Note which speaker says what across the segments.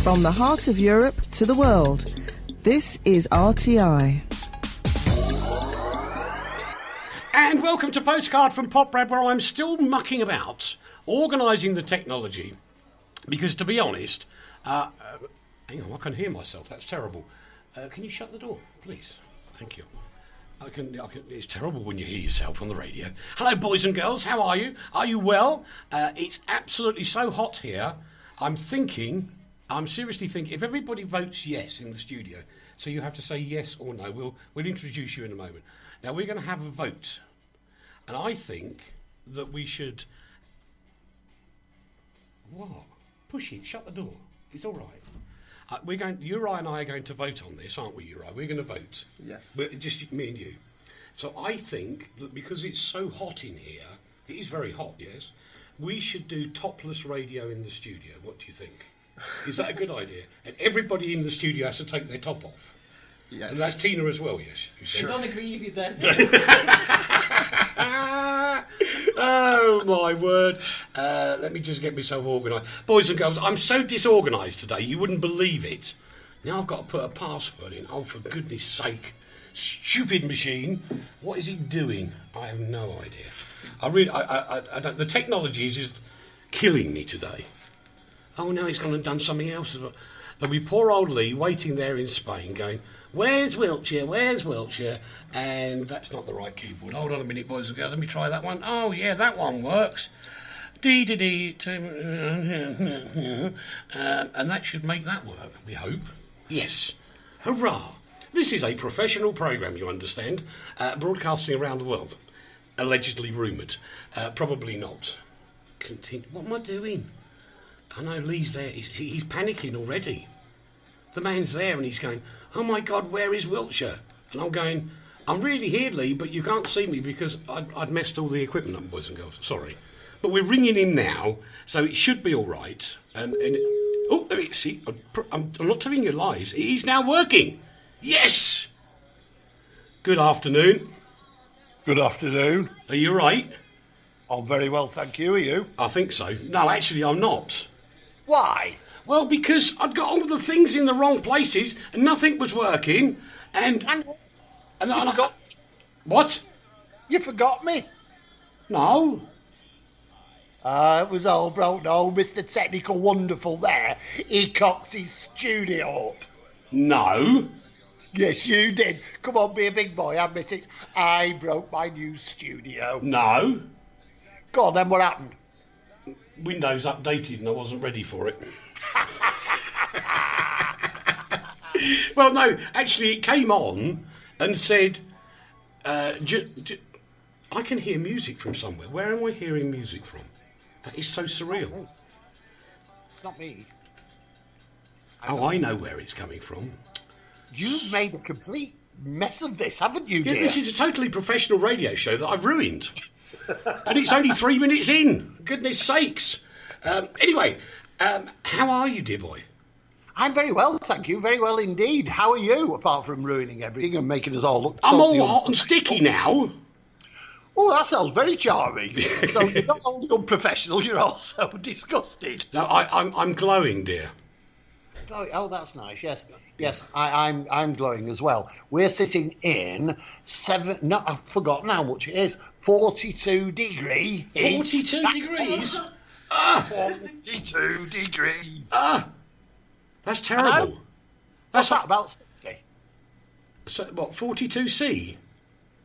Speaker 1: From the heart of Europe to the world, this is RTI.
Speaker 2: And welcome to Postcard from Poprad, where I'm still mucking about, organising the technology. Because, to be honest, hang on, I can hear myself. That's terrible. Can you shut the door, please? Thank you. I can. It's terrible when you hear yourself on the radio. Hello, boys and girls. How are you? Are you well? It's absolutely so hot here. I'm seriously thinking, if everybody votes yes in the studio, so you have to say yes or no, we'll introduce you in a moment. Now, we're going to have a vote. And I think that we should... What? Push it. Shut the door. It's all right. Uri and I are going to vote on this, aren't we, Uri? We're going to vote.
Speaker 3: Yes.
Speaker 2: Just me and you. So I think that because it's so hot in here, it is very hot, yes, we should do topless radio in the studio. What do you think? Is that a good idea? And everybody in the studio has to take their top off.
Speaker 3: Yes.
Speaker 2: And that's Tina as well, yes?
Speaker 4: Sure. I don't agree with you there.
Speaker 2: Oh, my word. Let me just get myself organised. Boys and girls, I'm so disorganised today, you wouldn't believe it. Now I've got to put a password in. Oh, for goodness sake. Stupid machine. What is it doing? I have no idea. I don't... The technology is just killing me today. Oh, now he's gone and done something else. There'll be poor old Leigh waiting there in Spain going, where's Wiltshire, where's Wiltshire? And that's not the right keyboard. Hold on a minute, boys and girls. Let me try that one. Oh, yeah, that one works. Dee-dee-dee. And that should make that work, we hope. Yes. Hurrah. This is a professional programme, you understand, broadcasting around the world. Allegedly rumoured. Probably not. Continue. What am I doing? I know Leigh's there. He's panicking already. The man's there and he's going, oh my God, where is Wiltshire? And I'm going, I'm really here, Leigh, but you can't see me because I'd messed all the equipment up, boys and girls. Sorry. But we're ringing him now, so it should be all right. Oh, there it is. See, I'm not telling you lies. It is now working. Yes! Good afternoon.
Speaker 3: Good afternoon.
Speaker 2: Are you right?
Speaker 3: I'm very well, thank you. Are you?
Speaker 2: I think so. No, actually, I'm not.
Speaker 3: Why?
Speaker 2: Well, because I'd got all the things in the wrong places and nothing was working. And
Speaker 3: you forgot.
Speaker 2: What?
Speaker 3: You forgot me.
Speaker 2: No.
Speaker 3: It was old Mr. Technical Wonderful there. He cocked his studio up.
Speaker 2: No.
Speaker 3: Yes, you did. Come on, be a big boy, admit it. I broke my new studio.
Speaker 2: No.
Speaker 3: Go on, then what happened?
Speaker 2: Windows updated and I wasn't ready for it. Well, no, actually it came on and said, I can hear music from somewhere. Where am I hearing music from? That is so surreal.
Speaker 3: It's not me.
Speaker 2: I know where it's coming from.
Speaker 3: You've made a complete mess of this, haven't you, dear?
Speaker 2: Yeah, this is a totally professional radio show that I've ruined. And it's only 3 minutes in. Goodness sakes. Anyway, how are you, dear boy?
Speaker 3: I'm very well, thank you. Very well indeed. How are you, apart from ruining everything and making us all look...
Speaker 2: I'm all hot and sticky now.
Speaker 3: Oh, that sounds very charming. So you're not only unprofessional, you're also disgusted.
Speaker 2: No, I'm glowing, dear.
Speaker 3: Oh, that's nice. Yes. I'm glowing as well. We're sitting in I've forgotten how much it is. 42 degree.
Speaker 2: 42 degrees.
Speaker 3: 42 degrees.
Speaker 2: That's terrible.
Speaker 3: What's that, about 60?
Speaker 2: So, what, 42C?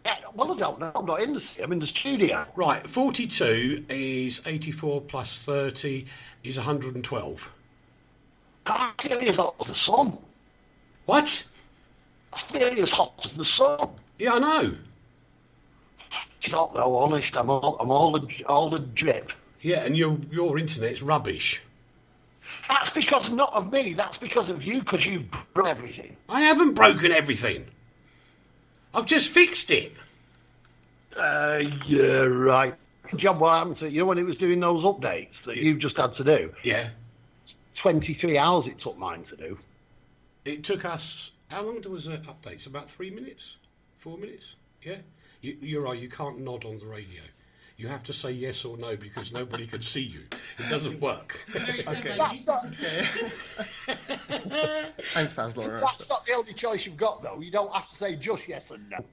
Speaker 3: Yeah, well, I don't know. I'm not in the sea. I'm in the studio.
Speaker 2: Right, 42 is 84 plus 30 is 112.
Speaker 3: That's nearly as hot as the sun.
Speaker 2: What?
Speaker 3: That's nearly as hot as the sun.
Speaker 2: Yeah, I know.
Speaker 3: It's not though, honest. I'm all the drip.
Speaker 2: Yeah, and your internet's rubbish.
Speaker 3: That's because not of me. That's because of you, because you've broken everything.
Speaker 2: I haven't broken everything. I've just fixed it.
Speaker 3: Yeah, right. John, what happened to you know when it was doing those updates that you've just had to do?
Speaker 2: Yeah.
Speaker 3: 23 hours it took mine to do.
Speaker 2: It took us... How long was the updates? About 3 minutes? 4 minutes? Yeah? You're right, you can't nod on the radio. You have to say yes or no because nobody can see you. It doesn't work.
Speaker 4: Okay.
Speaker 3: That's not,
Speaker 4: I'm fast learner.
Speaker 3: that's not the only choice you've got, though. You don't have to say just yes and no.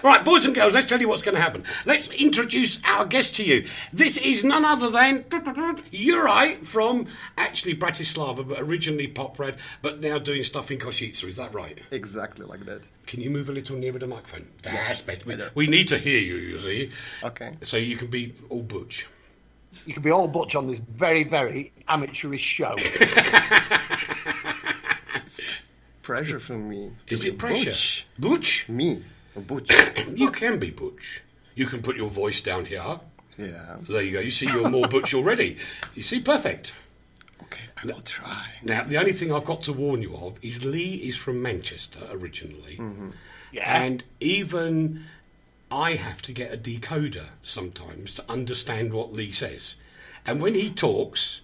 Speaker 2: Right, boys and girls, let's tell you what's going to happen. Let's introduce our guest to you. This is none other than Juraj from actually Bratislava, but originally Poprad, but now doing stuff in Kosice. Is that right?
Speaker 4: Exactly like that.
Speaker 2: Can you move a little nearer the microphone? That's better.
Speaker 4: better.
Speaker 2: We need to hear you see.
Speaker 4: Okay.
Speaker 2: So you can be all butch.
Speaker 3: You can be all butch on this very, very amateurish show.
Speaker 4: It's pressure from me. to
Speaker 2: Is
Speaker 4: be
Speaker 2: it pressure?
Speaker 4: Butch.
Speaker 2: Butch?
Speaker 4: Me. A butch.
Speaker 2: You can be butch. You can put your voice down here.
Speaker 4: Yeah.
Speaker 2: There you go. You see, you're more butch already. You see, perfect.
Speaker 4: Okay, I will try.
Speaker 2: Now, the only thing I've got to warn you of is Leigh is from Manchester originally.
Speaker 3: Yeah.
Speaker 2: And even I have to get a decoder sometimes to understand what Leigh says. And when he talks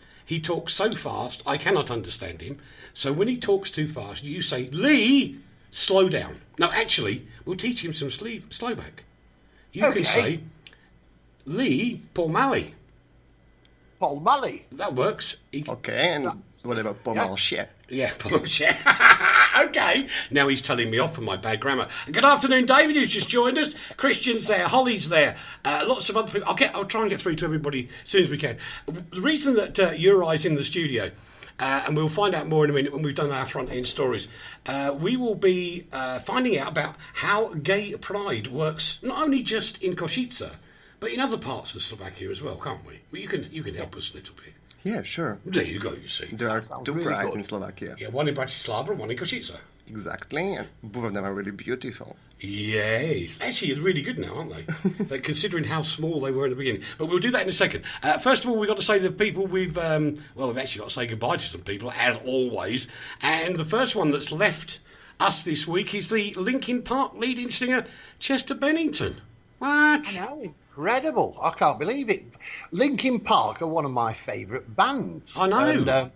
Speaker 2: so fast, I cannot understand him. So when he talks too fast, you say, Leigh, slow down. No, actually, we'll teach him some Slovak. You
Speaker 3: Okay.
Speaker 2: can say, Leigh, Paul Malley.
Speaker 3: Paul Malley.
Speaker 2: That works.
Speaker 4: Okay, and what about Pomalshe?
Speaker 2: Yeah, bullshit. Okay. Now he's telling me off for my bad grammar. Good afternoon, David, who's just joined us. Christian's there, Holly's there, lots of other people. I'll try and get through to everybody as soon as we can. The reason that Juraj's in the studio, and we'll find out more in a minute when we've done our front end stories, we will be finding out about how gay pride works, not only just in Kosice, but in other parts of Slovakia as well, can't we? Well, you can help us a little bit.
Speaker 4: Yeah, sure.
Speaker 2: There you go, you see.
Speaker 4: There are
Speaker 3: sounds
Speaker 4: two
Speaker 3: really
Speaker 4: prides
Speaker 3: good.
Speaker 4: in Slovakia.
Speaker 2: Yeah, one in Bratislava and one in Kosice.
Speaker 4: Exactly, and both of them are really beautiful.
Speaker 2: Yes. Actually, they're really good now, aren't they? Like, considering how small they were in the beginning. But we'll do that in a second. First of all, we've got to say the people we've actually got to say goodbye to some people, as always. And the first one that's left us this week is the Linkin Park leading singer, Chester Bennington. What?
Speaker 3: I know, incredible. I can't believe it. Linkin Park are one of my favourite bands.
Speaker 2: I know.
Speaker 3: And,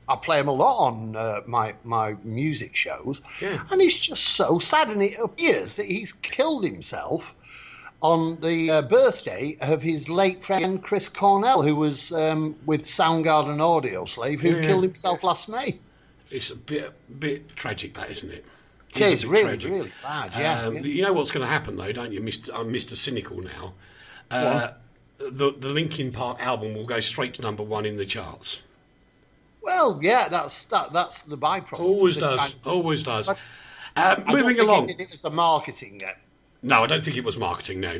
Speaker 3: I play them a lot on my music shows.
Speaker 2: Yeah.
Speaker 3: And it's just so sad. And it appears that he's killed himself on the birthday of his late friend Chris Cornell, who was with Soundgarden Audio Slave, who killed himself last May.
Speaker 2: It's a bit tragic, that, isn't it?
Speaker 3: It is
Speaker 2: a bit
Speaker 3: really,
Speaker 2: tragic.
Speaker 3: really bad, yeah.
Speaker 2: You know what's going to happen, though, don't you? I'm Mr. Cynical now. The Linkin Park album will go straight to number one in the charts.
Speaker 3: Well, yeah, that's the byproduct.
Speaker 2: Always
Speaker 3: of this
Speaker 2: does.
Speaker 3: kind of-
Speaker 2: Always does.
Speaker 3: I
Speaker 2: Moving
Speaker 3: don't think
Speaker 2: along.
Speaker 3: He did it as a marketing yet.
Speaker 2: No, I don't think it was marketing. No.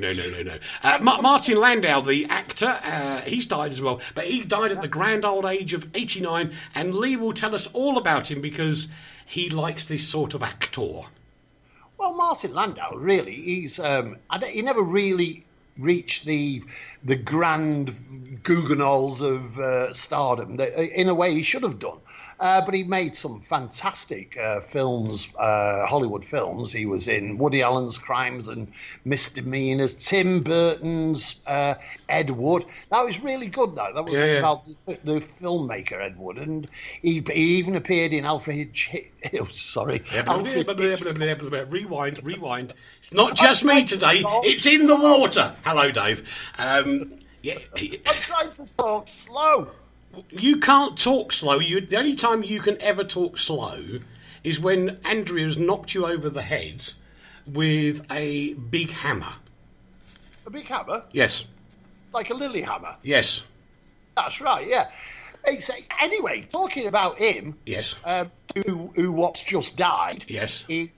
Speaker 2: Martin Landau, the actor, he's died as well. But he died at the grand old age of 89. And Leigh will tell us all about him because he likes this sort of actor.
Speaker 3: Well, Martin Landau, really, he's he never really reached the grand Guggenauls of stardom that, in a way, he should have done. But he made some fantastic films, Hollywood films. He was in Woody Allen's Crimes and Misdemeanors, Tim Burton's Ed Wood. That was really good, though. That was about the filmmaker Ed Wood. And he even appeared in Alfred Rewind.
Speaker 2: It's not just me today. It's in the water. Hello, Dave.
Speaker 3: I'm trying to talk slow.
Speaker 2: You can't talk slow. The only time you can ever talk slow is when Andrea's knocked you over the head with a big hammer.
Speaker 3: A big hammer?
Speaker 2: Yes.
Speaker 3: Like a lily hammer?
Speaker 2: Yes.
Speaker 3: That's right, yeah. Anyway, talking about him,
Speaker 2: Yes.
Speaker 3: who what's just died.
Speaker 2: Yes.
Speaker 3: He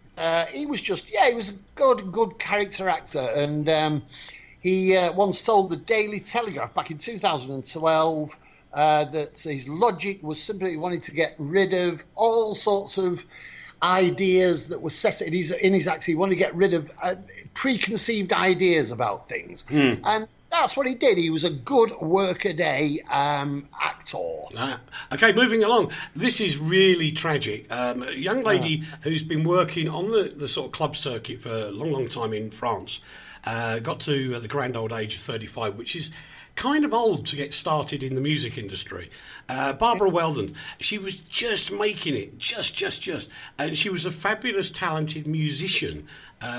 Speaker 3: was a good character actor, and he once told the Daily Telegraph back in 2012 that his logic was simply he wanted to get rid of all sorts of ideas that were set in his acts. He wanted to get rid of preconceived ideas about things, and that's what he did. He was a good workaday actor.
Speaker 2: Okay, moving along. This is really tragic. A young lady who's been working on the sort of club circuit for a long, long time in France got to the grand old age of 35, which is kind of old to get started in the music industry. Barbara Weldon, she was just making it, just. And she was a fabulous, talented musician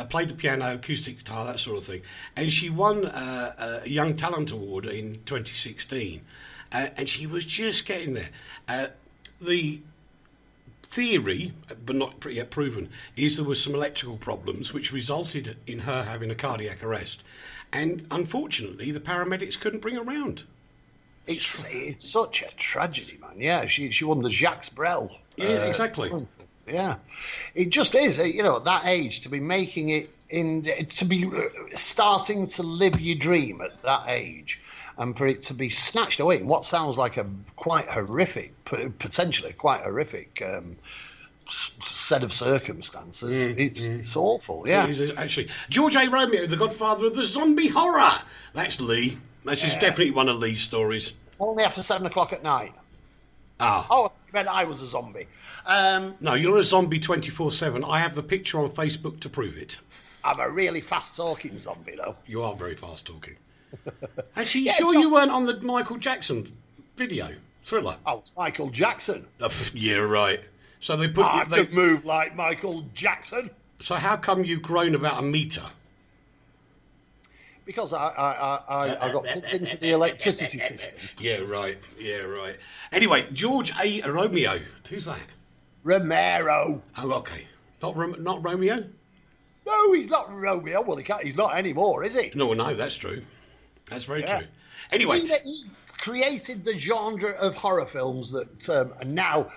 Speaker 2: played the piano, acoustic guitar, that sort of thing. And she won a Young Talent Award in 2016. And she was just getting there. The theory, but not yet proven, is there were some electrical problems which resulted in her having a cardiac arrest. And unfortunately, the paramedics couldn't bring her round.
Speaker 3: It's such a tragedy, man. Yeah, she won the Jacques Brel.
Speaker 2: Yeah, exactly.
Speaker 3: Yeah, it just is. At that age, to be making it to be starting to live your dream at that age, and for it to be snatched away in what sounds like a potentially quite horrific set of circumstances. It's awful. Yeah,
Speaker 2: it is, actually. George A. Romeo, the godfather of the zombie horror. That's Leigh. This is definitely one of Leigh's stories.
Speaker 3: Only after 7 o'clock at night.
Speaker 2: Ah.
Speaker 3: Oh, I meant I was a zombie.
Speaker 2: No, you're a zombie 24/7. I have the picture on Facebook to prove it.
Speaker 3: I'm a really fast-talking zombie, though.
Speaker 2: You are very fast-talking. Actually, you weren't on the Michael Jackson video, Thriller?
Speaker 3: Oh, it's Michael Jackson.
Speaker 2: Yeah, right. So they put
Speaker 3: I could move like Michael Jackson.
Speaker 2: So how come you've grown about a metre?
Speaker 3: Because I got plugged into the electricity system.
Speaker 2: Yeah, right. Anyway, George A. Romeo. Who's that?
Speaker 3: Romero.
Speaker 2: Oh, okay. Not Romeo?
Speaker 3: No, he's not Romeo. Well, he's not anymore, is he?
Speaker 2: No, that's true. That's very true. Anyway.
Speaker 3: He created the genre of horror films that are now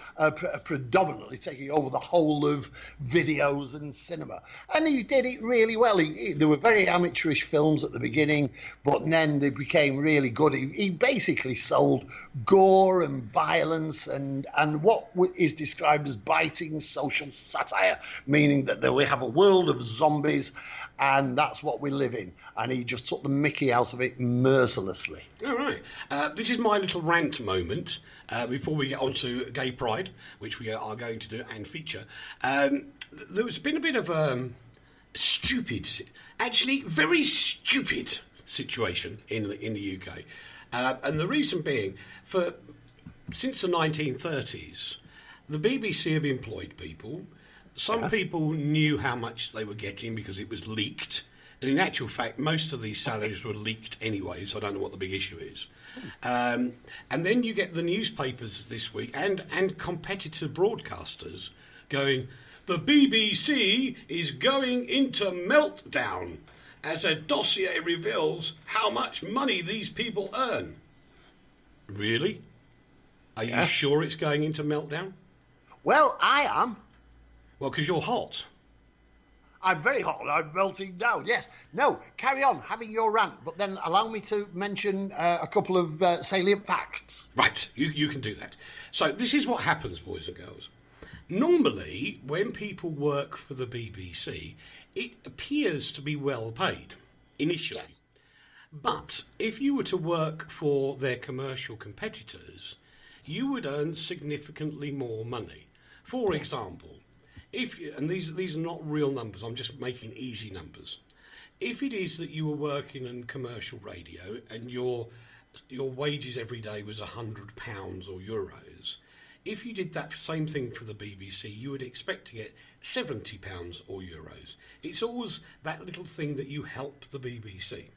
Speaker 3: predominantly taking over the whole of videos and cinema. And he did it really well. There were very amateurish films at the beginning, but then they became really good. He basically sold gore and violence and what is described as biting social satire, meaning that we have a world of zombies and that's what we live in. And he just took the mickey out of it mercilessly.
Speaker 2: All right. This is my little rant moment before we get on to Gay Pride, which we are going to do and feature. There's been a bit of very stupid situation in the UK. And the reason being, since the 1930s, the BBC have employed people. Some people knew how much they were getting because it was leaked. And in actual fact, most of these salaries were leaked anyway, so I don't know what the big issue is. And then you get the newspapers this week and competitor broadcasters going, the BBC is going into meltdown as a dossier reveals how much money these people earn. Really? Are you sure it's going into meltdown?
Speaker 3: Well, I am.
Speaker 2: Well, because you're hot.
Speaker 3: I'm very hot and I'm melting down, yes. No, carry on having your rant, but then allow me to mention a couple of salient facts.
Speaker 2: Right, you can do that. So this is what happens, boys and girls. Normally, when people work for the BBC, it appears to be well paid, initially. Yes. But if you were to work for their commercial competitors, you would earn significantly more money. For example, and these are not real numbers, I'm just making easy numbers. If it is that you were working in commercial radio and your wages every day was £100 or euros, if you did that same thing for the BBC, you would expect to get £70 or euros. It's always that little thing that you help the BBC.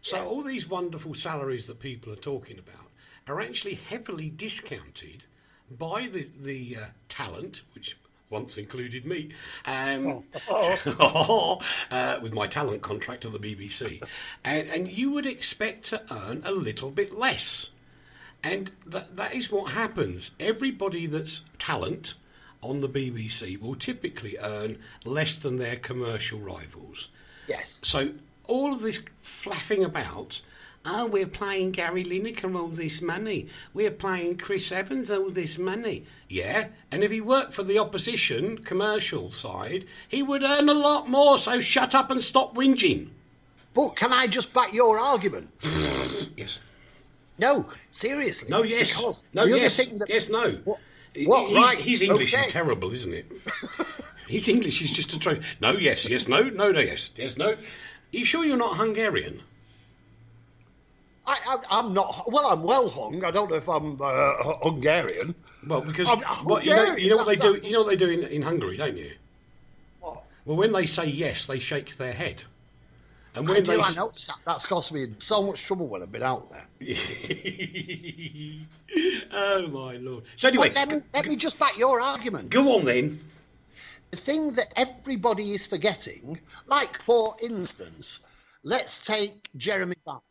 Speaker 2: So all these wonderful salaries that people are talking about are actually heavily discounted by the talent, which once included me, with my talent contract to the BBC. And you would expect to earn a little bit less. And that is what happens. Everybody that's talent on the BBC will typically earn less than their commercial rivals.
Speaker 3: Yes.
Speaker 2: So all of this flapping about, we're paying Gary Lineker all this money. We're paying Chris Evans all this money. Yeah, and if he worked for the opposition commercial side, he would earn a lot more, so shut up and stop whinging.
Speaker 3: But can I just back your argument?
Speaker 2: Yes.
Speaker 3: No, seriously.
Speaker 2: No, yes.
Speaker 3: Because
Speaker 2: no, yes. Yes, no.
Speaker 3: What? Right.
Speaker 2: His English is
Speaker 3: Okay.
Speaker 2: terrible, isn't it? His English is just atrocious. No, yes, yes, no, no, no, yes, yes, no. Are you sure you're not Hungarian?
Speaker 3: I'm not. Well, I'm well hung. I don't know if I'm Hungarian.
Speaker 2: Well, because
Speaker 3: I'm
Speaker 2: you know what they do.
Speaker 3: that's-
Speaker 2: You know what they do in Hungary, don't you?
Speaker 3: What?
Speaker 2: Well, when they say yes, they shake their head. And
Speaker 3: I
Speaker 2: when
Speaker 3: do,
Speaker 2: they
Speaker 3: I noticed that. That's cost me so much trouble when I've been out there.
Speaker 2: Oh, my Lord. So anyway...
Speaker 3: But let me just back your argument.
Speaker 2: Go on, then.
Speaker 3: The thing that everybody is forgetting, like, for instance, let's take Jeremy Vine,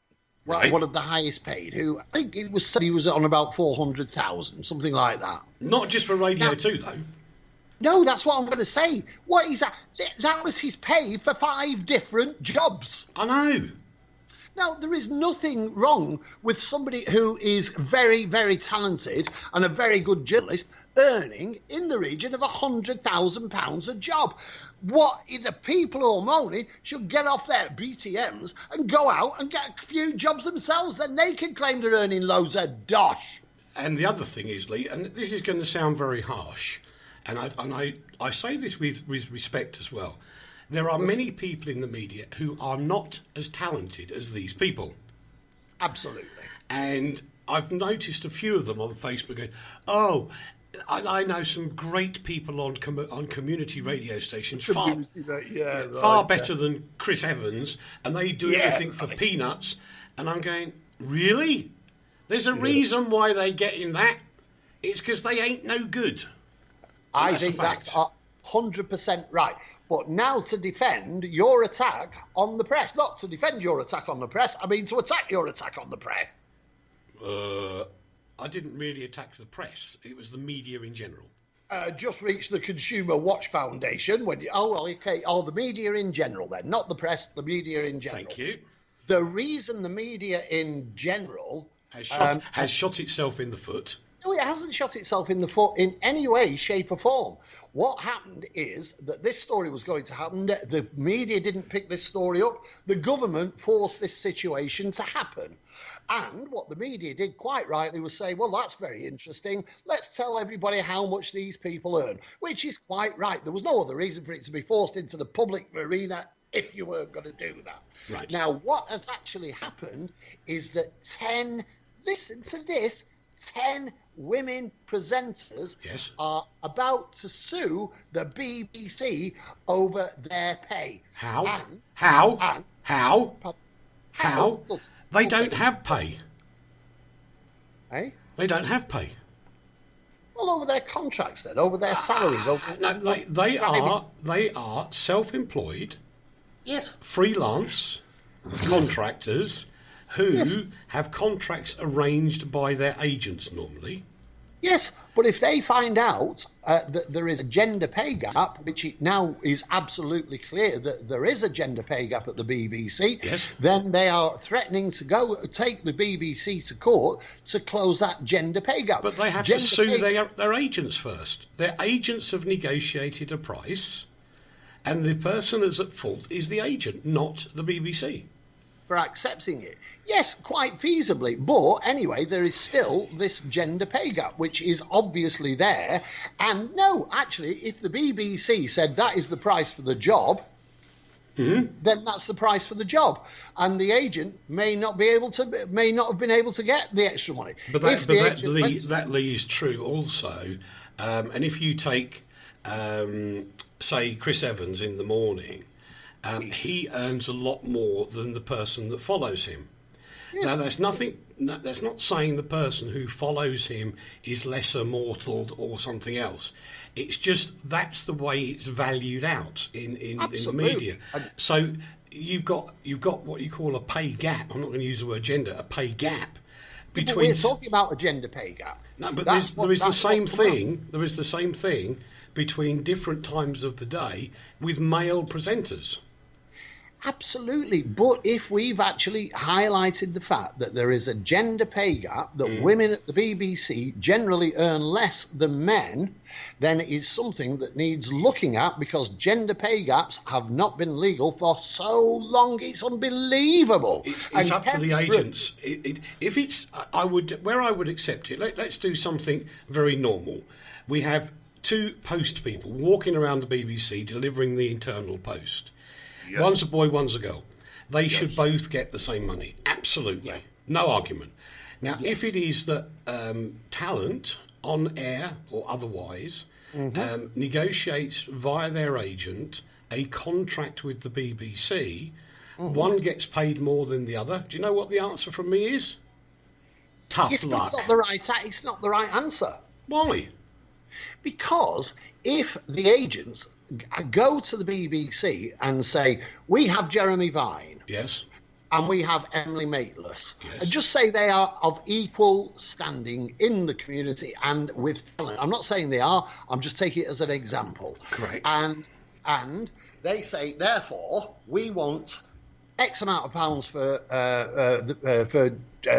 Speaker 2: Right.
Speaker 3: one of the highest paid, who I think it was said he was on about 400,000, something like that.
Speaker 2: Not just for Radio 2, though.
Speaker 3: No, that's what I'm going to say. What is that? That was his pay for 5 different jobs.
Speaker 2: I know.
Speaker 3: Now, there is nothing wrong with somebody who is very, very talented and a very good journalist earning in the region of £100,000 a job. What the people who are moaning should get off their BTMs and go out and get a few jobs themselves. Then they can claim they're earning loads of dosh.
Speaker 2: And the other thing is, Leigh, and this is going to sound very harsh, and I say this with respect as well. There are many people in the media who are not as talented as these people.
Speaker 3: Absolutely.
Speaker 2: And I've noticed a few of them on Facebook going, oh, I know some great people on community radio stations, far better than Chris Evans, and they do everything for peanuts. And I'm going, really? There's a reason why they get in that. It's because they ain't no good.
Speaker 3: I think that's 100% right. But now to defend your attack on the press, not to defend your attack on the press, I mean to attack your attack on the press.
Speaker 2: I didn't really attack the press. It was the media in general.
Speaker 3: Just reached the Consumer Watch Foundation. The media in general then, not the press, the media in general.
Speaker 2: Thank you.
Speaker 3: The reason the media in general
Speaker 2: has shot itself in the foot.
Speaker 3: No, it hasn't shot itself in the foot in any way, shape or form. What happened is that this story was going to happen. The media didn't pick this story up. The government forced this situation to happen. And what the media did quite rightly was say, well, that's very interesting. Let's tell everybody how much these people earn, which is quite right. There was no other reason for it to be forced into the public arena if you weren't going to do that.
Speaker 2: Right.
Speaker 3: Now, what has actually happened is that 10 women presenters are about to sue the BBC over their pay.
Speaker 2: How? They don't have pay.
Speaker 3: Eh?
Speaker 2: They don't have pay.
Speaker 3: Well, over their contracts then, over their salaries.
Speaker 2: They are self-employed, freelance contractors who have contracts arranged by their agents normally.
Speaker 3: Yes, but if they find out that there is a gender pay gap, which it now is absolutely clear that there is a gender pay gap at the BBC, then they are threatening to go take the BBC to court to close that gender pay gap.
Speaker 2: But they have to sue their agents first. Their agents have negotiated a price, and the person that's at fault is the agent, not the BBC.
Speaker 3: For accepting it. Yes, quite feasibly. But anyway, there is still this gender pay gap, which is obviously there. And no, actually, if the BBC said that is the price for the job, then that's the price for the job. And the agent may not have been able to get the extra money.
Speaker 2: But that Leigh is true also. And if you take, say, Chris Evans in the morning, he earns a lot more than the person that follows him. Yes. Now, that's not saying the person who follows him is lesser mortal or something else. It's just that's the way it's valued out in the media. So you've got what you call a pay gap. I'm not going to use the word gender. A pay gap between.
Speaker 3: We're talking about a gender pay gap.
Speaker 2: No, but there is the same thing. There is the same thing between different times of the day with male presenters.
Speaker 3: Absolutely. But if we've actually highlighted the fact that there is a gender pay gap, that women at the BBC generally earn less than men, then it is something that needs looking at, because gender pay gaps have not been legal for so long. It's unbelievable.
Speaker 2: It's up to the agents. I would accept it. Let's do something very normal. We have 2 post people walking around the BBC delivering the internal post. Yes. One's a boy, one's a girl. They should both get the same money. Absolutely. Yes. No argument. Now, if it is that talent, on air or otherwise, negotiates via their agent a contract with the BBC, one gets paid more than the other. Do you know what the answer from me is? Tough luck.
Speaker 3: It's not the right answer.
Speaker 2: Why?
Speaker 3: Because if the agents go to the BBC and say, we have Jeremy Vine.
Speaker 2: Yes.
Speaker 3: And we have Emily Maitlis.
Speaker 2: Yes.
Speaker 3: And just say they are of equal standing in the community and with talent. I'm not saying they are. I'm just taking it as an example.
Speaker 2: Correct.
Speaker 3: And they say, therefore, we want X amount of pounds for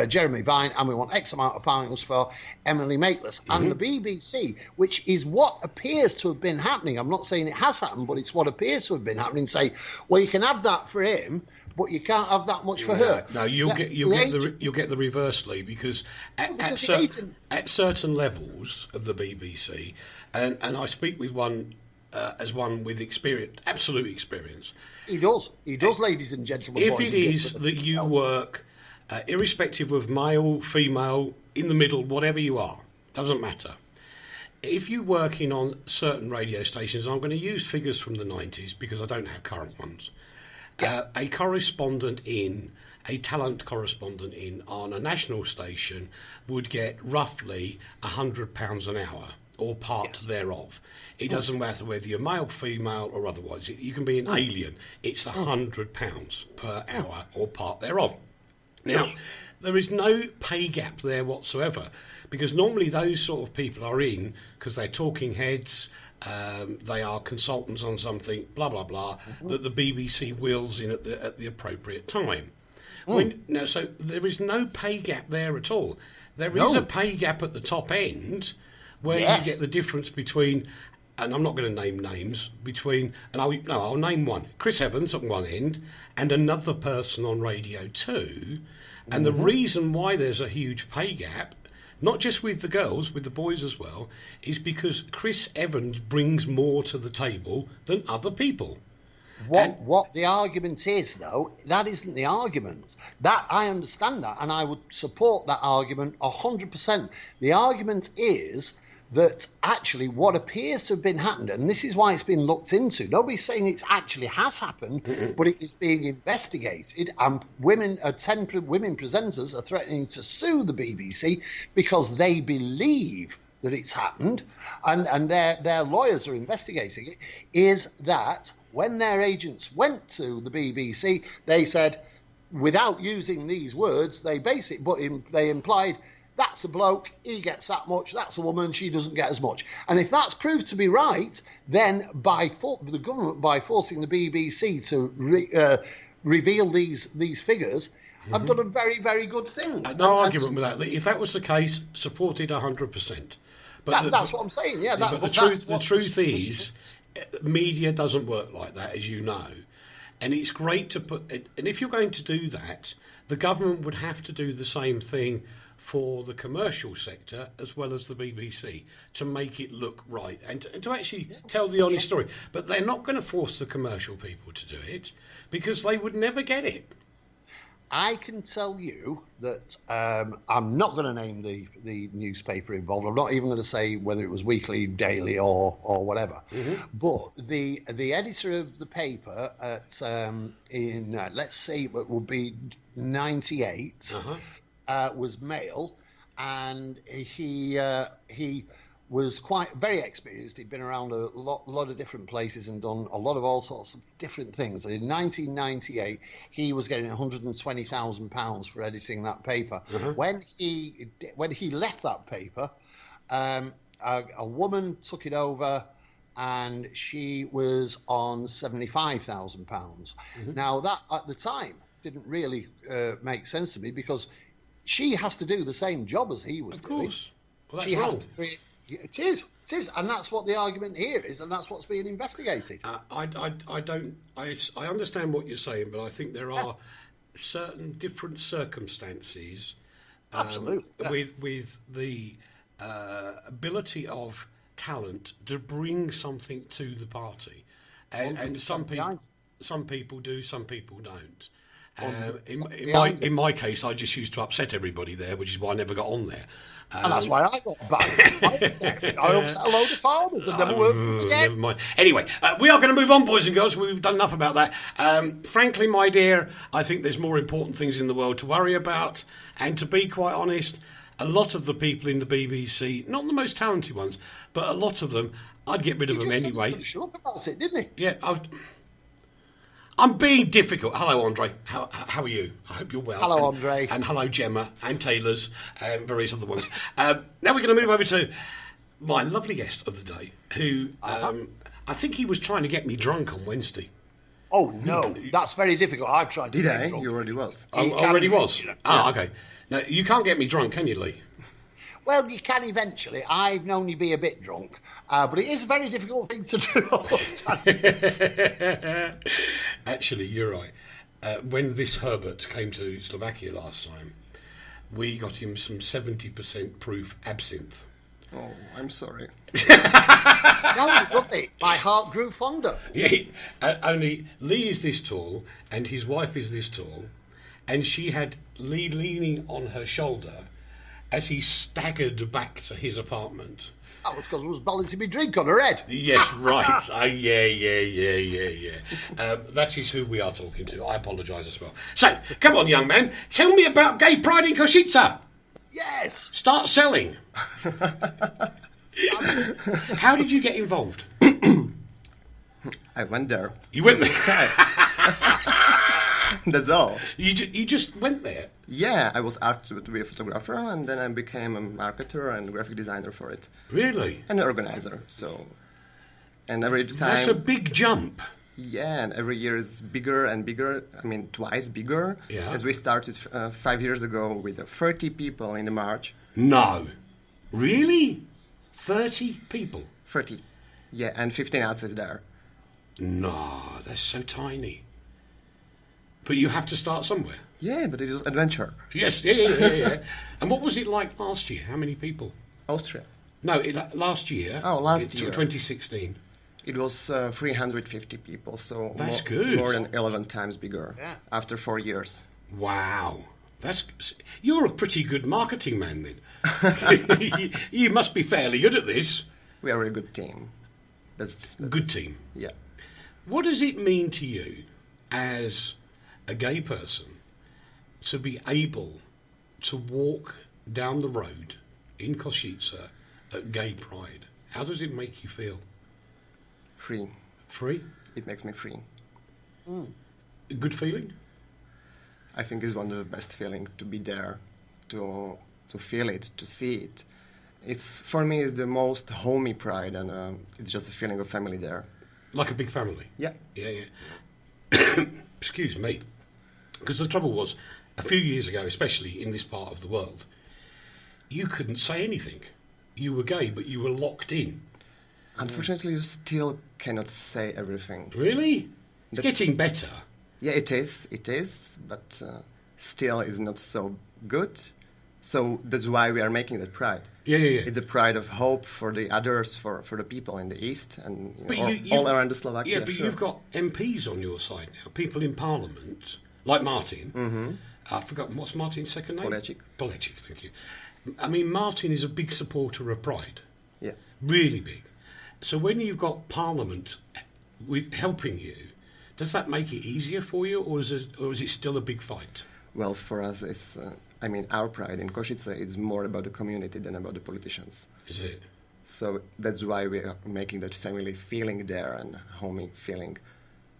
Speaker 3: Jeremy Vine, and we want X amount of pounds for Emily Maitlis. And the BBC, which is what appears to have been happening, I'm not saying it has happened, but it's what appears to have been happening, say, well, you can have that for him, but you can't have that much for her.
Speaker 2: No, you'll get the reverse, Leigh, because at certain levels of the BBC, and I speak with one as one with experience, absolute experience.
Speaker 3: He does, ladies and gentlemen.
Speaker 2: If it is that you work, irrespective of male, female, in the middle, whatever you are, doesn't matter. If you work in on certain radio stations, I'm going to use figures from the 90s because I don't have current ones. A talent correspondent on a national station would get roughly £100 an hour or part thereof. It doesn't matter whether you're male, female or otherwise. You can be an alien. It's £100 per hour or part thereof. Now, there is no pay gap there whatsoever because normally those sort of people are in because they're talking heads, they are consultants on something, blah, blah, blah, that the BBC wheels in at the appropriate time. So there is no pay gap there at all. There is a pay gap at the top end where you get the difference between, and I'm not going to name names, I'll name one, Chris Evans at one end and another person on Radio 2. And the reason why there's a huge pay gap, not just with the girls, with the boys as well, is because Chris Evans brings more to the table than other people.
Speaker 3: What the argument is, though, that isn't the argument. That I understand that, and I would support that argument 100%. The argument is that actually what appears to have been happened, and this is why it's been looked into. Nobody's saying it actually has happened, but it is being investigated, and women presenters are threatening to sue the BBC because they believe that it's happened, and their lawyers are investigating it, is that when their agents went to the BBC, they said, without using these words, they implied, that's a bloke, he gets that much, that's a woman, she doesn't get as much. And if that's proved to be right, then the government, by forcing the BBC to reveal these figures, have done a very, very good thing.
Speaker 2: No argument with that. If that was the case, supported 100%. But
Speaker 3: that's what I'm saying, yeah.
Speaker 2: But the truth is, media doesn't work like that, as you know. And it's great to put... And if you're going to do that, the government would have to do the same thing for the commercial sector as well as the BBC to make it look right and to actually tell the honest story. But they're not going to force the commercial people to do it because they would never get it.
Speaker 3: I can tell you that I'm not going to name the newspaper involved. I'm not even going to say whether it was weekly, daily, or whatever. But the editor of the paper in let's say it would be 98 was male, and he was very experienced. He'd been around a lot of different places and done a lot of all sorts of different things. And in 1998, he was getting £120,000 for editing that paper. When he left that paper, a woman took it over, and she was on £75,000. Now that at the time didn't really make sense to me because she has to do the same job as he was doing. Of course.
Speaker 2: Well, that's wrong.
Speaker 3: It is, and that's what the argument here is, and that's what's being investigated.
Speaker 2: I understand what you're saying, but I think there are certain different circumstances.
Speaker 3: Absolutely.
Speaker 2: With the ability of talent to bring something to the party, and some people do, some people don't. In my case, I just used to upset everybody there, which is why I never got on there.
Speaker 3: And that's why I got banned. I upset a load of farmers and never worked again.
Speaker 2: Never mind. Anyway, we are going to move on, boys and girls. We've done enough about that. Frankly, my dear, I think there's more important things in the world to worry about. And to be quite honest, a lot of the people in the BBC, not the most talented ones, but a lot of them, I'd get rid of them anyway.
Speaker 3: He shut up about it, didn't he?
Speaker 2: Yeah, I'm being difficult. Hello, Andre. How are you? I hope you're well.
Speaker 3: Hello, Andre.
Speaker 2: And hello, Gemma, and Taylor's, and various other ones. Now we're going to move over to my lovely guest of the day, who I think he was trying to get me drunk on Wednesday.
Speaker 3: Oh, no. That's very difficult. I've tried to
Speaker 4: Did
Speaker 3: get
Speaker 4: I?
Speaker 3: drunk.
Speaker 4: You already was.
Speaker 2: Oh, already was? Ah, okay. Now, you can't get me drunk, can you, Leigh?
Speaker 3: Well, you can eventually. I've known you be a bit drunk, but it is a very difficult thing to do on those standards.
Speaker 2: Actually, you're right. When this Herbert came to Slovakia last time, we got him some 70% proof absinthe.
Speaker 4: Oh, I'm sorry.
Speaker 3: No, it was lovely. My heart grew fonder.
Speaker 2: Yeah, only Leigh is this tall, and his wife is this tall, and she had Leigh leaning on her shoulder as he staggered back to his apartment.
Speaker 3: That was because I was balancing my drink on her head.
Speaker 2: Yes, right. Yeah. That is who we are talking to. I apologise as well. So, come on, young man. Tell me about Gay Pride in Kosice.
Speaker 3: Yes.
Speaker 2: Start selling. How did you get involved?
Speaker 4: I went there.
Speaker 2: You went there?
Speaker 4: That's all.
Speaker 2: You just went there?
Speaker 4: Yeah, I was asked to be a photographer, and then I became a marketer and graphic designer for it.
Speaker 2: Really?
Speaker 4: And an organizer, so... And every time...
Speaker 2: That's a big jump.
Speaker 4: Yeah, and every year is bigger and bigger. I mean, twice bigger.
Speaker 2: Yeah.
Speaker 4: As we started 5 years ago with 30 people in the March.
Speaker 2: No. Really? 30 people?
Speaker 4: 30. Yeah, and 15 outlets there.
Speaker 2: No, that's so tiny. But you have to start somewhere.
Speaker 4: Yeah, but it was adventure.
Speaker 2: Yes, yeah. And what was it like last year? How many people?
Speaker 4: Austria.
Speaker 2: No, last year.
Speaker 4: Oh, last year.
Speaker 2: 2016.
Speaker 4: It was 350 people, so
Speaker 2: that's good.
Speaker 4: More than 11 times bigger.
Speaker 3: Yeah.
Speaker 4: After 4 years.
Speaker 2: Wow, you're a pretty good marketing man then. You must be fairly good at this.
Speaker 4: We are a good team. That's
Speaker 2: good team.
Speaker 4: Yeah.
Speaker 2: What does it mean to you, as a gay person, to be able to walk down the road in Kosice at Gay Pride? How does it make you feel?
Speaker 4: Free.
Speaker 2: Free?
Speaker 4: It makes me free.
Speaker 2: A good feeling?
Speaker 4: I think it's one of the best feelings to be there, to feel it, to see it. It's, for me, it's the most homey pride, and it's just a feeling of family there.
Speaker 2: Like a big family?
Speaker 4: Yeah.
Speaker 2: Yeah. Excuse me. Because the trouble was, a few years ago, especially in this part of the world, you couldn't say anything. You were gay, but you were locked in.
Speaker 4: Unfortunately, you still cannot say everything.
Speaker 2: Really? It's getting better.
Speaker 4: Yeah, it is, but still is not so good. So that's why we are making that pride.
Speaker 2: Yeah.
Speaker 4: It's a pride of hope for the others, for the people in the East and all around the Slovakia.
Speaker 2: Yeah, but
Speaker 4: sure.
Speaker 2: you've got MPs on your side now, people in Parliament, like Martin.
Speaker 4: Mm-hmm.
Speaker 2: I've forgotten, what's Martin's second name?
Speaker 4: Polečík,
Speaker 2: thank you. I mean, Martin is a big supporter of Pride.
Speaker 4: Yeah.
Speaker 2: Really big. So when you've got Parliament helping you, does that make it easier for you, or is it still a big fight?
Speaker 4: Well, for us, it's... our pride in Kosice is more about the community than about the politicians.
Speaker 2: Is it?
Speaker 4: So that's why we are making that family feeling there and homey feeling.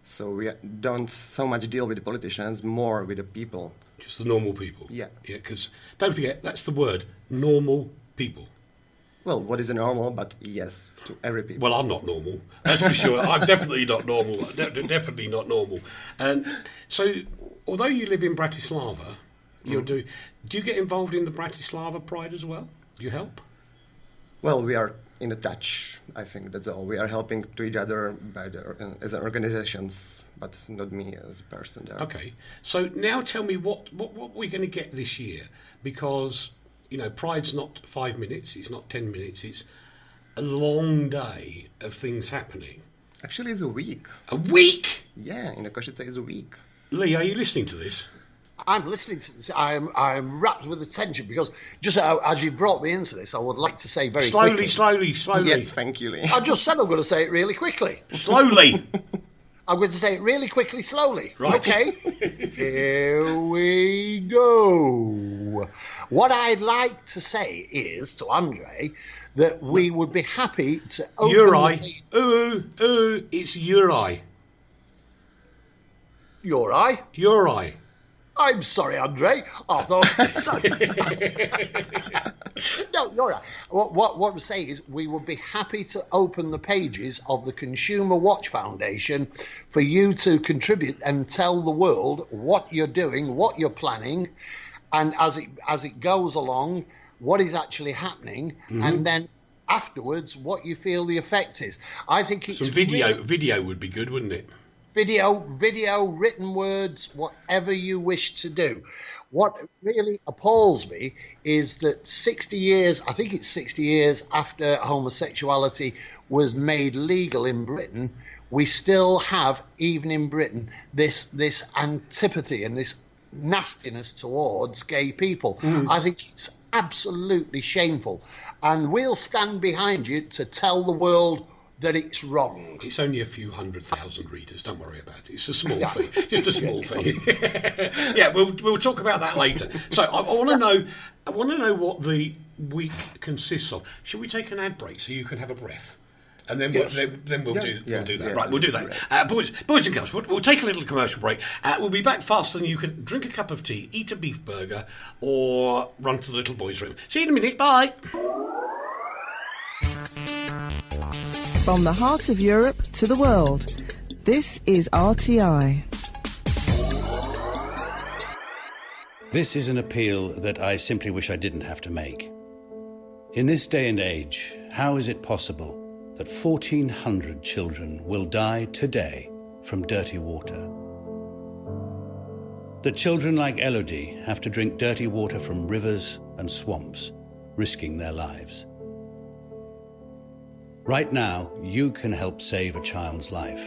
Speaker 4: So we don't so much deal with the politicians, more with the people.
Speaker 2: Just the normal people?
Speaker 4: Yeah.
Speaker 2: Yeah, because don't forget, that's the word, normal people.
Speaker 4: Well, what is a normal, but yes, to every people.
Speaker 2: Well, I'm not normal, that's for sure. I'm definitely not normal. Definitely not normal. And so, although you live in Bratislava, do you get involved in the Bratislava Pride as well? Do you help?
Speaker 4: Well, we are in a touch, I think, that's all. We are helping to each other as organizations, but not me as a person there.
Speaker 2: Okay. So now tell me what we're going to get this year, because, Pride's not 5 minutes, it's not 10 minutes, it's a long day of things happening.
Speaker 4: Actually, it's a week.
Speaker 2: A week?
Speaker 4: Yeah, in Kosice it's a week.
Speaker 2: Leigh, are you listening to this?
Speaker 3: I'm listening to this. I'm wrapped with attention because just as you brought me into this, I would like to say very quickly.
Speaker 2: Slowly.
Speaker 4: Yes, thank you, Leigh.
Speaker 3: I just said I'm going to say it really quickly.
Speaker 2: Slowly.
Speaker 3: I'm going to say it really quickly, slowly.
Speaker 2: Right.
Speaker 3: Okay. Here we go. What I'd like to say is to Andre that we would be happy to open
Speaker 2: Juraj. Ooh, it's Juraj.
Speaker 3: Juraj? I'm sorry, Andre. I thought... Sorry. No, you're right. What I'm saying is we would be happy to open the pages of the Consumer Watch Foundation for you to contribute and tell the world what you're doing, what you're planning, and as it goes along, what is actually happening, and then afterwards, what you feel the effect is. I think it's
Speaker 2: some video would be good, wouldn't it?
Speaker 3: Video, written words, whatever you wish to do. What really appalls me is that 60 years after homosexuality was made legal in Britain, we still have, even in Britain, this antipathy and this nastiness towards gay people. I think it's absolutely shameful. And we'll stand behind you to tell the world that it's wrong.
Speaker 2: It's only a few 100,000 readers. Don't worry about it. It's a small thing, just a small thing. Yeah, we'll talk about that later. So I want to know what the week consists of. Shall we take an ad break so you can have a breath? And then we'll do that.
Speaker 4: Yeah,
Speaker 2: Right, we'll do that. Boys and girls, we'll take a little commercial break. We'll be back faster than you can drink a cup of tea, eat a beef burger, or run to the little boys' room. See you in a minute. Bye.
Speaker 1: From the heart of Europe to the world, this is RTI.
Speaker 5: This is an appeal that I simply wish I didn't have to make. In this day and age, how is it possible that 1,400 children will die today from dirty water? That children like Elodie have to drink dirty water from rivers and swamps, risking their lives. Right now, you can help save a child's life.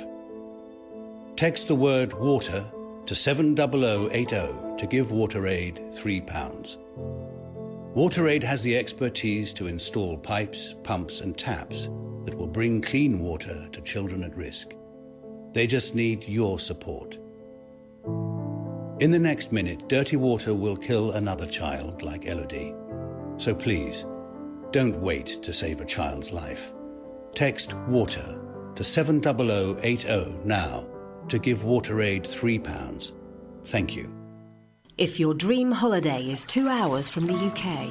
Speaker 5: Text the word water to 70080 to give WaterAid £3. WaterAid has the expertise to install pipes, pumps and taps that will bring clean water to children at risk. They just need your support. In the next minute, dirty water will kill another child like Elodie. So please, don't wait to save a child's life. Text WATER to 70080 now to give WaterAid £3. Thank you.
Speaker 6: If your dream holiday is 2 hours from the UK,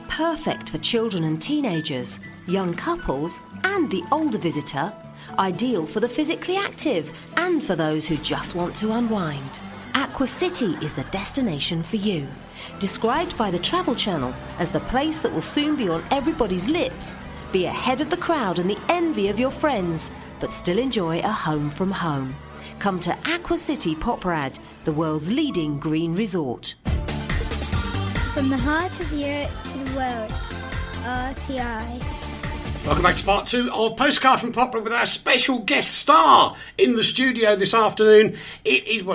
Speaker 6: perfect for children and teenagers, young couples and the older visitor, ideal for the physically active and for those who just want to unwind, Aqua City is the destination for you. Described by the Travel Channel as the place that will soon be on everybody's lips, be ahead of the crowd and the envy of your friends, but still enjoy a home from home. Come to Aqua City Poprad, the world's leading green resort.
Speaker 7: From the heart of Europe to the world, RTI.
Speaker 2: Welcome back to part 2 of Postcard from Poprad with our special guest star in the studio this afternoon. It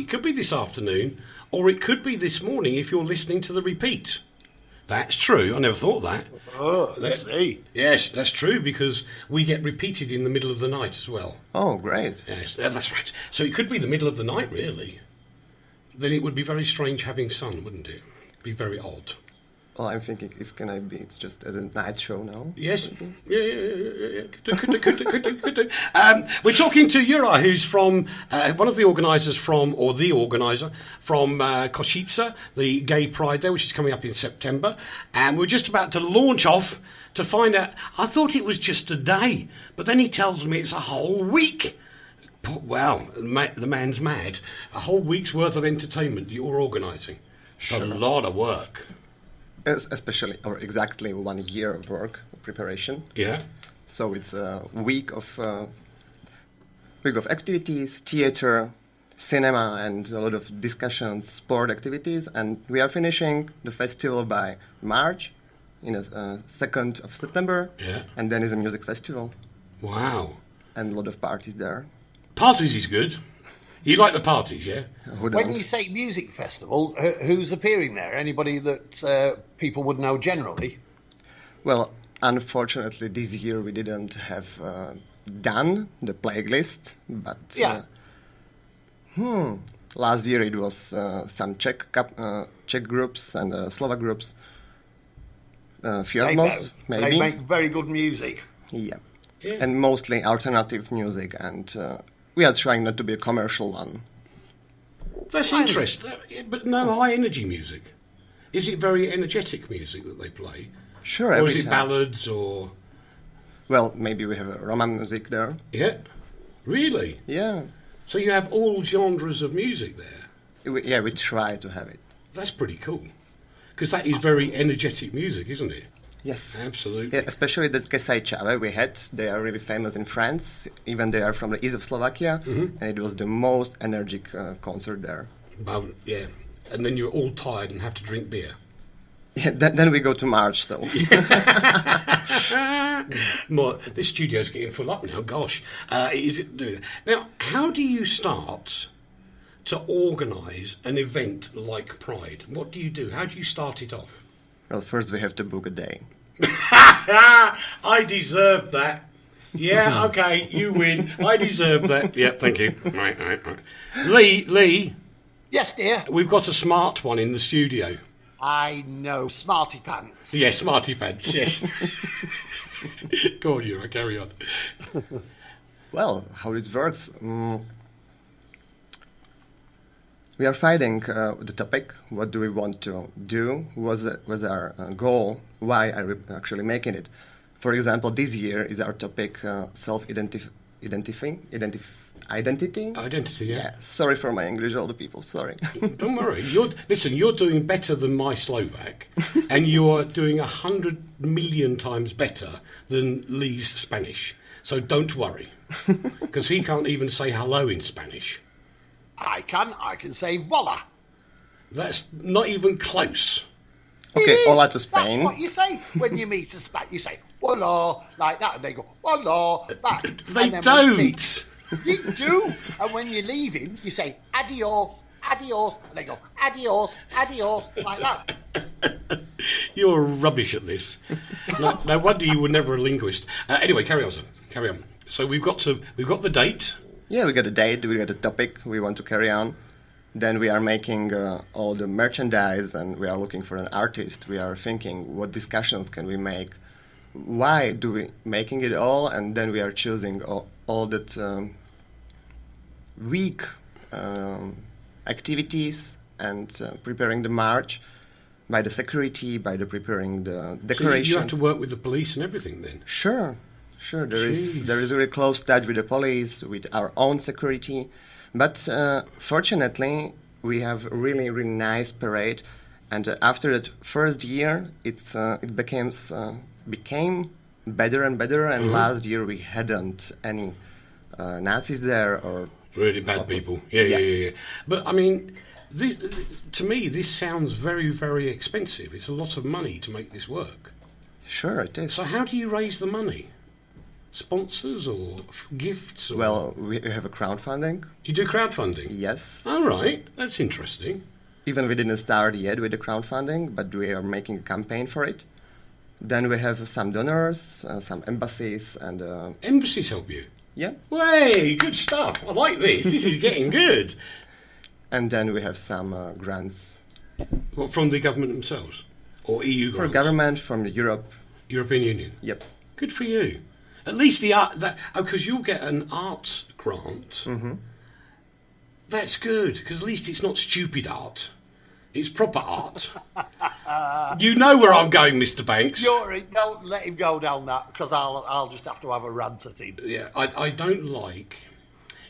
Speaker 2: could be this afternoon, or it could be this morning if you're listening to the repeat. That's true. I never thought that.
Speaker 3: Oh, let's see.
Speaker 2: Yes, that's true, because we get repeated in the middle of the night as well.
Speaker 4: Oh, great.
Speaker 2: Yes, that's right. So it could be the middle of the night, really. Then it would be very strange having sun, wouldn't it? Be very odd.
Speaker 4: Well, I'm thinking, it's just a night show now?
Speaker 2: Yes. Yeah. Could do. We're talking to Juraj, who's from one of the organisers from Kosice, the gay pride there, which is coming up in September. And we're just about to launch off to find out. I thought it was just a day, but then he tells me it's a whole week. Well, the man's mad. A whole week's worth of entertainment you're organising. It's a lot of work.
Speaker 4: Especially, or exactly 1 year of work, preparation.
Speaker 2: Yeah.
Speaker 4: So it's a week of activities, theater, cinema, and a lot of discussions, sport activities. And we are finishing the festival by March, in the 2nd of September.
Speaker 2: Yeah.
Speaker 4: And then is a music festival.
Speaker 2: Wow.
Speaker 4: And a lot of parties there.
Speaker 2: Parties is good. You like the parties, yeah?
Speaker 4: Who
Speaker 3: When
Speaker 4: don't?
Speaker 3: you say music festival, who's appearing there? Anybody that people would know generally?
Speaker 4: Well, unfortunately, this year we didn't have done the playlist, but
Speaker 3: Yeah.
Speaker 4: last year it was some Czech groups and Slovak groups. Fiatmos,
Speaker 3: They
Speaker 4: maybe.
Speaker 3: make very good music.
Speaker 4: Yeah.
Speaker 2: Yeah.
Speaker 4: And mostly alternative music, and we are trying not to be a commercial one.
Speaker 2: That's interesting. But no high energy music. Is it very energetic music that they play?
Speaker 4: Sure,
Speaker 2: Or
Speaker 4: every
Speaker 2: is it
Speaker 4: time.
Speaker 2: ballads or...
Speaker 4: Well, maybe we have a Roman music there.
Speaker 2: Yeah? Really?
Speaker 4: Yeah.
Speaker 2: So you have all genres of music there?
Speaker 4: We try to have it.
Speaker 2: That's pretty cool. Because that is very energetic music, isn't it?
Speaker 4: Yes.
Speaker 2: Absolutely.
Speaker 4: Yeah, especially the Kosice we had. They are really famous in France. Even they are from the east of Slovakia. And it was the most energetic concert there.
Speaker 2: Well, yeah. And then you're all tired and have to drink beer.
Speaker 4: Yeah, then we go to March, so.
Speaker 2: This studio's getting full up now, gosh. Is it doing that? Now, how do you start to organise an event like Pride? What do you do? How do you start it off?
Speaker 4: Well, first we have to book a day.
Speaker 2: I deserve that. Yeah, okay, you win. I deserve that. Yeah, thank you. Right. Leigh,
Speaker 3: Yes, dear.
Speaker 2: we've got a smart one in the studio.
Speaker 3: I know, smarty pants.
Speaker 2: Yeah, smarty pants, yes. Go on, Juraj, carry on.
Speaker 4: Well, how it works? We are finding the topic. What do we want to do? Was our goal? Why are we actually making it? For example, this year is our topic self-identity.
Speaker 2: Identity, yeah.
Speaker 4: Sorry for my English, older people. Sorry.
Speaker 2: Don't worry. You're doing better than my Slovak, and you're doing 100 million times better than Leigh's Spanish. So don't worry, because he can't even say hello in Spanish.
Speaker 3: I can say voila.
Speaker 2: That's not even close.
Speaker 4: Okay,
Speaker 3: It is.
Speaker 4: hola to Spain.
Speaker 3: That's what you say when you meet a Spanish. You say voila like that, and they go voila back.
Speaker 2: They
Speaker 3: And then when you
Speaker 2: don't.
Speaker 3: meet- You do, and when you're leaving, you say adios, adios, and they go adios, adios like that.
Speaker 2: You're rubbish at this. No wonder you were never a linguist. Anyway, carry on, sir. Carry on. So we've got the date.
Speaker 4: Yeah, we got a date, we got a topic we want to carry on. Then we are making all the merchandise and we are looking for an artist. We are thinking what discussions can we make? Why do we making it all? And then we are choosing all that week activities and preparing the march by the security, by the preparing the
Speaker 2: So
Speaker 4: decorations.
Speaker 2: you have to work with the police and everything then.
Speaker 4: Sure. There is
Speaker 2: Jeez.
Speaker 4: a really close touch with the police, with our own security. But fortunately, we have a really, really nice parade. And after that first year, it became better and better. And last year we hadn't any Nazis there or
Speaker 2: Really bad people. Yeah. But I mean, to me, this sounds very, very expensive. It's a lot of money to make this work.
Speaker 4: Sure, it is.
Speaker 2: So how do you raise the money? Sponsors or gifts? Or...
Speaker 4: Well, we have a crowdfunding.
Speaker 2: You do crowdfunding?
Speaker 4: Yes.
Speaker 2: All right, that's interesting.
Speaker 4: Even we didn't start yet with the crowdfunding, but we are making a campaign for it. Then we have some donors, some embassies, and
Speaker 2: Embassies help you?
Speaker 4: yeah.
Speaker 2: Way, good stuff. I like this. This is getting good.
Speaker 4: And then we have some grants
Speaker 2: What, from the government themselves? Or EU
Speaker 4: for
Speaker 2: grants?
Speaker 4: government from the Europe.
Speaker 2: European Union?
Speaker 4: Yep.
Speaker 2: Good for you. At least the art, because you'll get an arts grant.
Speaker 4: Mm-hmm.
Speaker 2: That's good, because at least it's not stupid art. It's proper art. You know where I'm going, Mr. Banks.
Speaker 3: Don't let him go down that, because I'll just have to have a rant at him.
Speaker 2: Yeah, I don't like...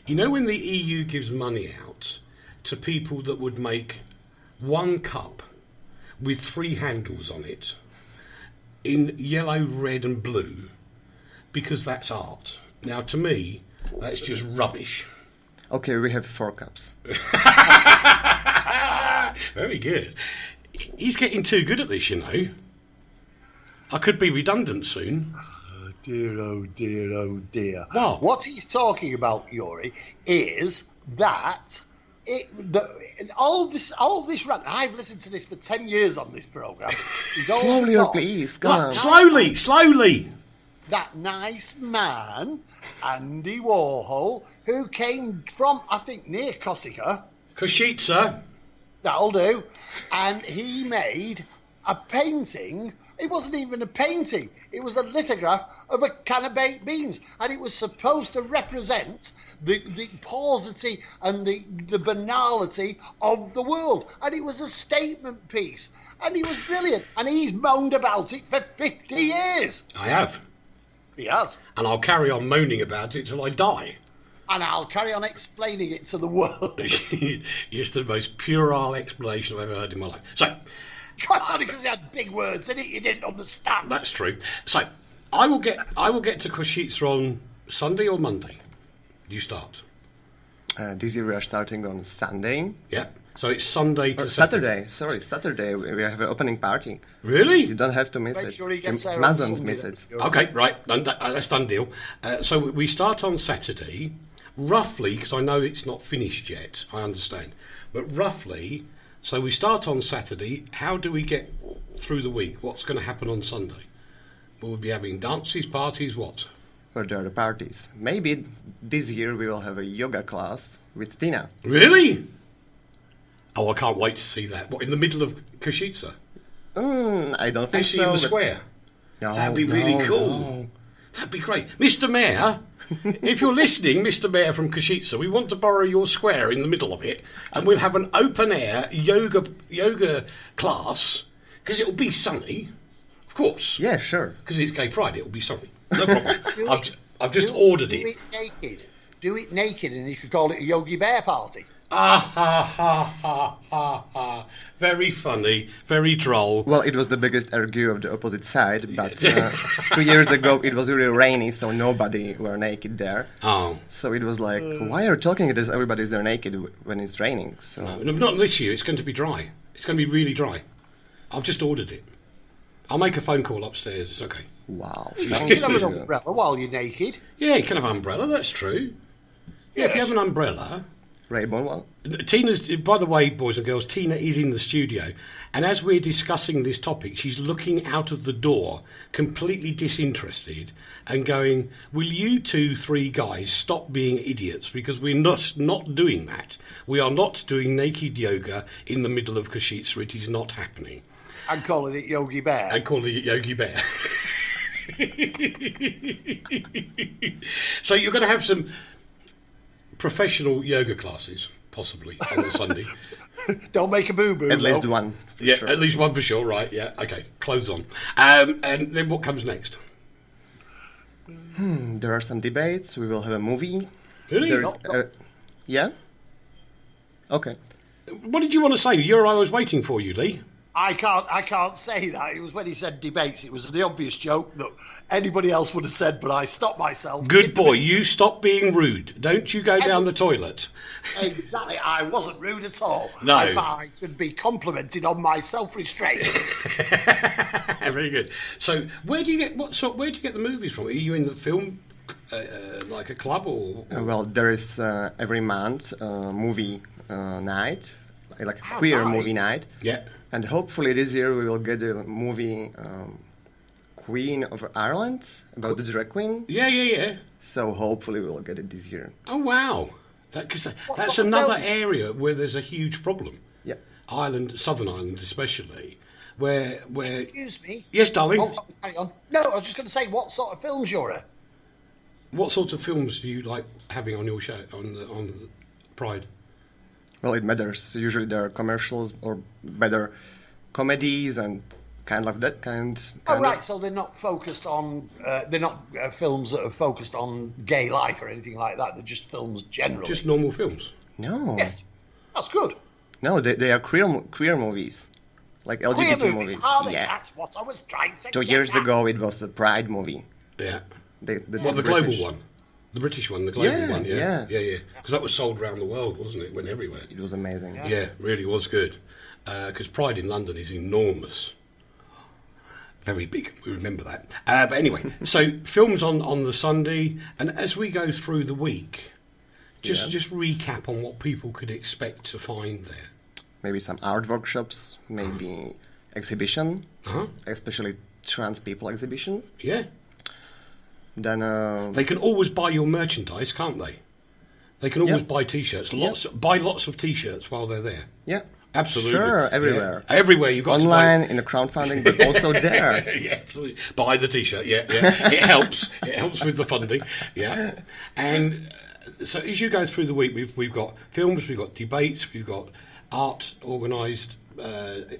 Speaker 2: You know when the EU gives money out to people that would make one cup with 3 handles on it in yellow, red and blue, because that's art. Now, to me, that's just rubbish.
Speaker 4: Okay, we have 4 cups.
Speaker 2: Very good. He's getting too good at this, you know. I could be redundant soon.
Speaker 3: Dear, oh dear, oh dear.
Speaker 2: What?
Speaker 3: What he's talking about, Yuri, is that all this rant. I've listened to this for 10 years on this programme.
Speaker 4: Slowly, please. Go on.
Speaker 2: Slowly.
Speaker 3: That nice man, Andy Warhol, who came from, I think, near Kosice.
Speaker 2: Kosice.
Speaker 3: That'll do. And he made a painting. It wasn't even a painting. It was a lithograph of a can of baked beans. And it was supposed to represent the paucity and the banality of the world. And it was a statement piece. And he was brilliant. And he's moaned about it for 50 years.
Speaker 2: I have.
Speaker 3: He has.
Speaker 2: And I'll carry on moaning about it till I die.
Speaker 3: And I'll carry on explaining it to the world.
Speaker 2: It's the most puerile explanation I've ever heard in my life. So,
Speaker 3: That's only because he had big words in it you didn't understand.
Speaker 2: That's true. So, I will get to Kosice on Sunday or Monday. You start.
Speaker 4: This year we are starting on Sunday.
Speaker 2: Yeah. So it's Sunday to
Speaker 4: Saturday. Sorry, Saturday. We have an opening party.
Speaker 2: Really?
Speaker 4: You don't have to miss
Speaker 3: Make
Speaker 4: it.
Speaker 3: sure he gets there
Speaker 4: You
Speaker 3: on
Speaker 4: mustn't
Speaker 3: Sunday,
Speaker 4: miss
Speaker 3: then.
Speaker 4: it.
Speaker 2: Okay, right. That's done deal. So we start on Saturday, roughly, because I know it's not finished yet, I understand. But roughly, so we start on Saturday. How do we get through the week? What's going to happen on Sunday? Will we be having dances, parties, what?
Speaker 4: Or there are the parties. Maybe this year we will have a yoga class with Tina.
Speaker 2: Really? Oh, I can't wait to see that. What, in the middle of Kosice?
Speaker 4: I don't think
Speaker 2: Actually,
Speaker 4: so.
Speaker 2: in the square?
Speaker 4: No,
Speaker 2: That'd be really cool.
Speaker 4: no.
Speaker 2: That'd be great. Mr. Mayor, if you're listening, Mr. Mayor from Kosice, we want to borrow your square in the middle of it, and we'll have an open-air yoga class, because it'll be sunny, of course.
Speaker 4: Yeah, sure.
Speaker 2: Because it's Gay Pride, it'll be sunny. No problem. I've just ordered it.
Speaker 3: Do it naked. Do it naked, and you could call it a Yogi Bear party.
Speaker 2: Ah, ha, ha, ha, ha, ha. Very funny, very droll.
Speaker 4: Well, it was the biggest argue of the opposite side, but 2 years ago it was really rainy, so nobody were naked there.
Speaker 2: Oh.
Speaker 4: So it was like, why are you talking this? Everybody's there naked when it's raining. So
Speaker 2: No, not this year. It's going to be dry. It's going to be really dry. I've just ordered it. I'll make a phone call upstairs. It's okay.
Speaker 4: wow.
Speaker 3: You
Speaker 4: Thank
Speaker 3: can have an
Speaker 4: you.
Speaker 3: umbrella while you're naked.
Speaker 2: Yeah, you can have an umbrella. That's true. Yeah, if you have an umbrella.
Speaker 4: Rainbow one.
Speaker 2: Tina's, by the way, boys and girls, Tina is in the studio, and as we're discussing this topic, she's looking out of the door, completely disinterested, and going, "Will you 3 guys stop being idiots? Because we're not doing that. We are not doing naked yoga in the middle of Kosice. It is not happening."
Speaker 3: And calling it Yogi Bear.
Speaker 2: And calling it Yogi Bear. So you're going to have some professional yoga classes, possibly, on the Sunday.
Speaker 3: Don't make a boo-boo.
Speaker 4: At least
Speaker 3: though.
Speaker 4: one. For
Speaker 2: Yeah,
Speaker 4: sure.
Speaker 2: at least one for sure, right? Yeah, okay, clothes on. And then what comes next?
Speaker 4: There are some debates. We will have a movie.
Speaker 2: Really?
Speaker 4: There's, yeah? Okay.
Speaker 2: What did you want to say? I was waiting for you, Leigh.
Speaker 3: I can't say that. It was when he said debates. It was the obvious joke that anybody else would have said, but I stopped myself.
Speaker 2: Good boy, you stop being rude. Don't you go down the toilet.
Speaker 3: Exactly. I wasn't rude at all.
Speaker 2: No.
Speaker 3: I thought I should be complimented on my self-restraint.
Speaker 2: Very good. So, where do you get the movies from? Are you in the film, like a club, or?
Speaker 4: Well, there is every month movie night, like a queer
Speaker 3: right.
Speaker 4: movie night.
Speaker 2: Yeah.
Speaker 4: And hopefully this year we will get a movie Queen of Ireland, about the drag queen.
Speaker 2: Yeah.
Speaker 4: So hopefully we will get it this year.
Speaker 2: Oh wow, because that's
Speaker 3: what
Speaker 2: another
Speaker 3: film?
Speaker 2: area where there's a huge problem.
Speaker 4: Yeah.
Speaker 2: Ireland, Southern Ireland especially, where.
Speaker 3: Excuse me.
Speaker 2: Yes, darling.
Speaker 3: Oh, sorry, carry on. No, I was just going to say, what sort of film genre?
Speaker 2: What sort of films do you like having on your show on the Pride?
Speaker 4: Well, it matters. Usually there are commercials or better comedies and kind of that kind.
Speaker 3: Oh, right. So they're not focused on. They're not films that are focused on gay life or anything like that. They're just films generally.
Speaker 2: Just normal films.
Speaker 4: No.
Speaker 3: Yes, that's good.
Speaker 4: No, they are queer movies, like LGBT
Speaker 3: Queer
Speaker 4: movies.
Speaker 3: Are they?
Speaker 4: Yeah.
Speaker 3: That's what I was trying to.
Speaker 4: 2
Speaker 3: get
Speaker 4: years
Speaker 3: at.
Speaker 4: ago it was a Pride movie.
Speaker 2: Yeah.
Speaker 4: The
Speaker 2: The
Speaker 4: British.
Speaker 2: global one. The British one, the global
Speaker 4: Yeah,
Speaker 2: one,
Speaker 4: yeah.
Speaker 2: Yeah. Because that was sold around the world, wasn't it? Went everywhere.
Speaker 4: It was amazing.
Speaker 2: Yeah, really was good. Because Pride in London is enormous. Very big, we remember that. But anyway, so films on the Sunday, and as we go through the week, Just recap on what people could expect to find there.
Speaker 4: Maybe some art workshops, maybe exhibition, especially trans people exhibition.
Speaker 2: Yeah.
Speaker 4: Then
Speaker 2: they can always buy your merchandise, can't they? They can always buy T-shirts. Buy lots of T-shirts while they're there.
Speaker 4: Yeah.
Speaker 2: Absolutely.
Speaker 4: Sure, everywhere.
Speaker 2: Yeah. Everywhere you've got
Speaker 4: online, in a crowdfunding, but also there.
Speaker 2: Yeah, absolutely. Buy the T-shirt, yeah. It helps. It helps with the funding, yeah. And so as you go through the week, we've got films, we've got debates, we've got art organised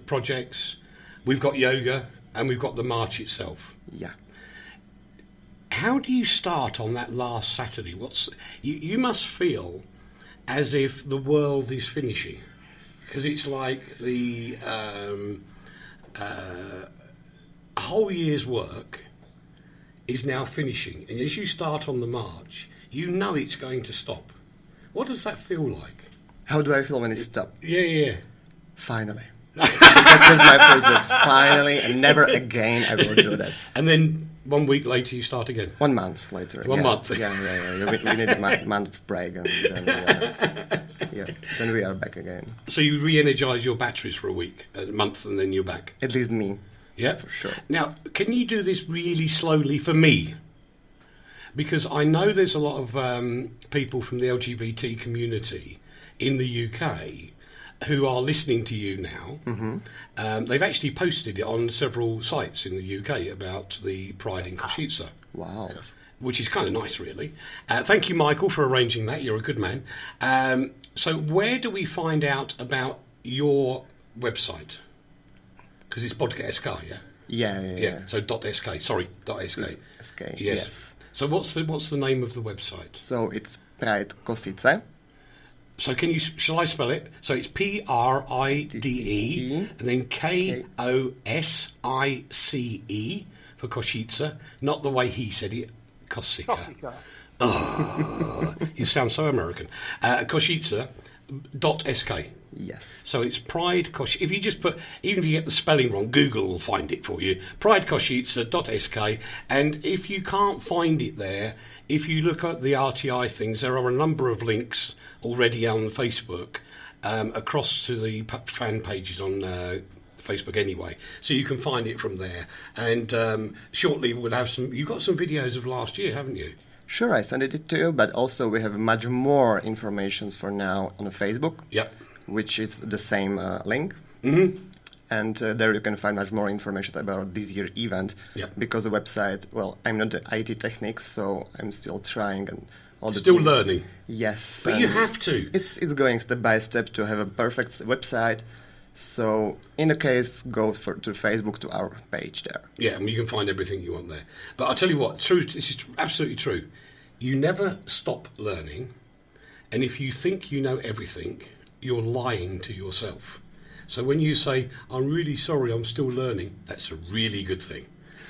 Speaker 2: projects, we've got yoga, and we've got the march itself.
Speaker 4: Yeah.
Speaker 2: How do you start on that last Saturday? You must feel as if the world is finishing, because it's like the whole year's work is now finishing, and as you start on the march, you know it's going to stop. What does that feel like?
Speaker 4: How do I feel when it stops?
Speaker 2: Yeah.
Speaker 4: Finally. That was my first word. Finally, and never again I will do that.
Speaker 2: And then 1 week later you start again? 1
Speaker 4: month later.
Speaker 2: 1 month.
Speaker 4: Yeah. We need a month break, and then we are back again.
Speaker 2: So you re-energise your batteries for a month, and then you're back?
Speaker 4: At least me.
Speaker 2: Yeah?
Speaker 4: For sure.
Speaker 2: Now, can you do this really slowly for me? Because I know there's a lot of people from the LGBT community in the UK who are listening to you now.
Speaker 4: Mm-hmm.
Speaker 2: They've actually posted it on several sites in the UK about the Pride in Kosice.
Speaker 4: Wow.
Speaker 2: Which is kind of nice, really. Thank you, Michael, for arranging that. You're a good man. So where do we find out about your website? Because it's Podcast.sk, yeah?
Speaker 4: Yeah.
Speaker 2: So .sk. Sorry, .sk.
Speaker 4: .sk.
Speaker 2: Yes. So what's the name of the website?
Speaker 4: So it's Pride Kosice.
Speaker 2: So shall I spell it? So it's Pride and then Kosice for Kosice, not the way he said it, Kosice. Oh, you sound so American. Kosice.sk.
Speaker 4: Yes.
Speaker 2: So it's Pride Kosice. If you just put, even if you get the spelling wrong, Google will find it for you. PrideKosice.sk. And if you can't find it there, if you look at the RTI things, there are a number of links already on Facebook across to the fan pages on Facebook anyway. So you can find it from there. And shortly we'll have you've got some videos of last year, haven't you?
Speaker 4: Sure, I sent it to you, but also we have much more information for now on Facebook.
Speaker 2: Yep.
Speaker 4: Which is the same link.
Speaker 2: Mm-hmm.
Speaker 4: And there you can find much more information about this year's event.
Speaker 2: Yep.
Speaker 4: Because the website, well, I'm not the IT techniques, so I'm still trying and all the
Speaker 2: Still learning.
Speaker 4: Yes.
Speaker 2: But you have to.
Speaker 4: It's going step by step to have a perfect website. So in the case, go to Facebook, to our page there.
Speaker 2: Yeah, and you can find everything you want there. But I'll tell you what, this is absolutely true. You never stop learning, and if you think you know everything, you're lying to yourself. So when you say, I'm really sorry, I'm still learning, that's a really good thing.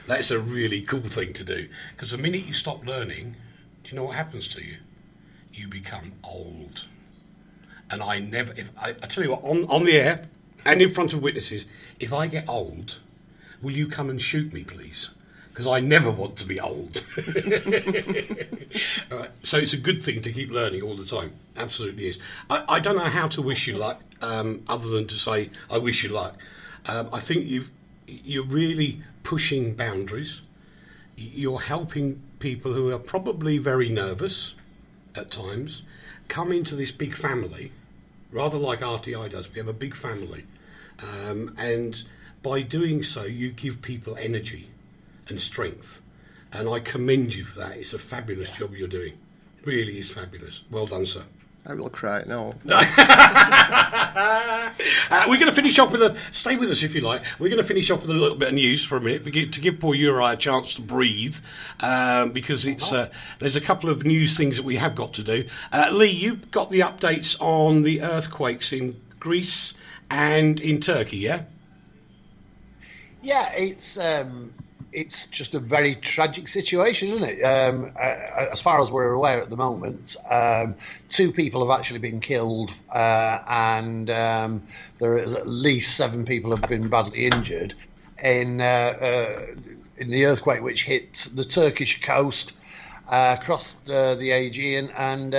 Speaker 2: That's a really cool thing to do. Because the minute you stop learning, do you know what happens to you? You become old. And I tell you what, on the air and in front of witnesses, if I get old, will you come and shoot me, please? Because I never want to be old. All right. So it's a good thing to keep learning all the time. Absolutely is. I don't know how to wish you luck, other than to say I wish you luck. I think you're really pushing boundaries. You're helping people who are probably very nervous at times come into this big family, rather like RTI does. We have a big family. And by doing so, you give people energy and strength, and I commend you for that. It's a fabulous job you're doing. It really is fabulous. Well done, sir.
Speaker 4: I will cry. No.
Speaker 2: We're going to finish off with stay with us if you like. We're going to finish off with a little bit of news for a minute to give poor Juraj a chance to breathe, because it's there's a couple of news things that we have got to do. Leigh, you've got the updates on the earthquakes in Greece and in Turkey, yeah?
Speaker 3: Yeah, it's just a very tragic situation, isn't it? As far as we're aware at the moment, 2 people have actually been killed, and there is at least 7 people have been badly injured in the earthquake which hit the Turkish coast. crossed the Aegean, and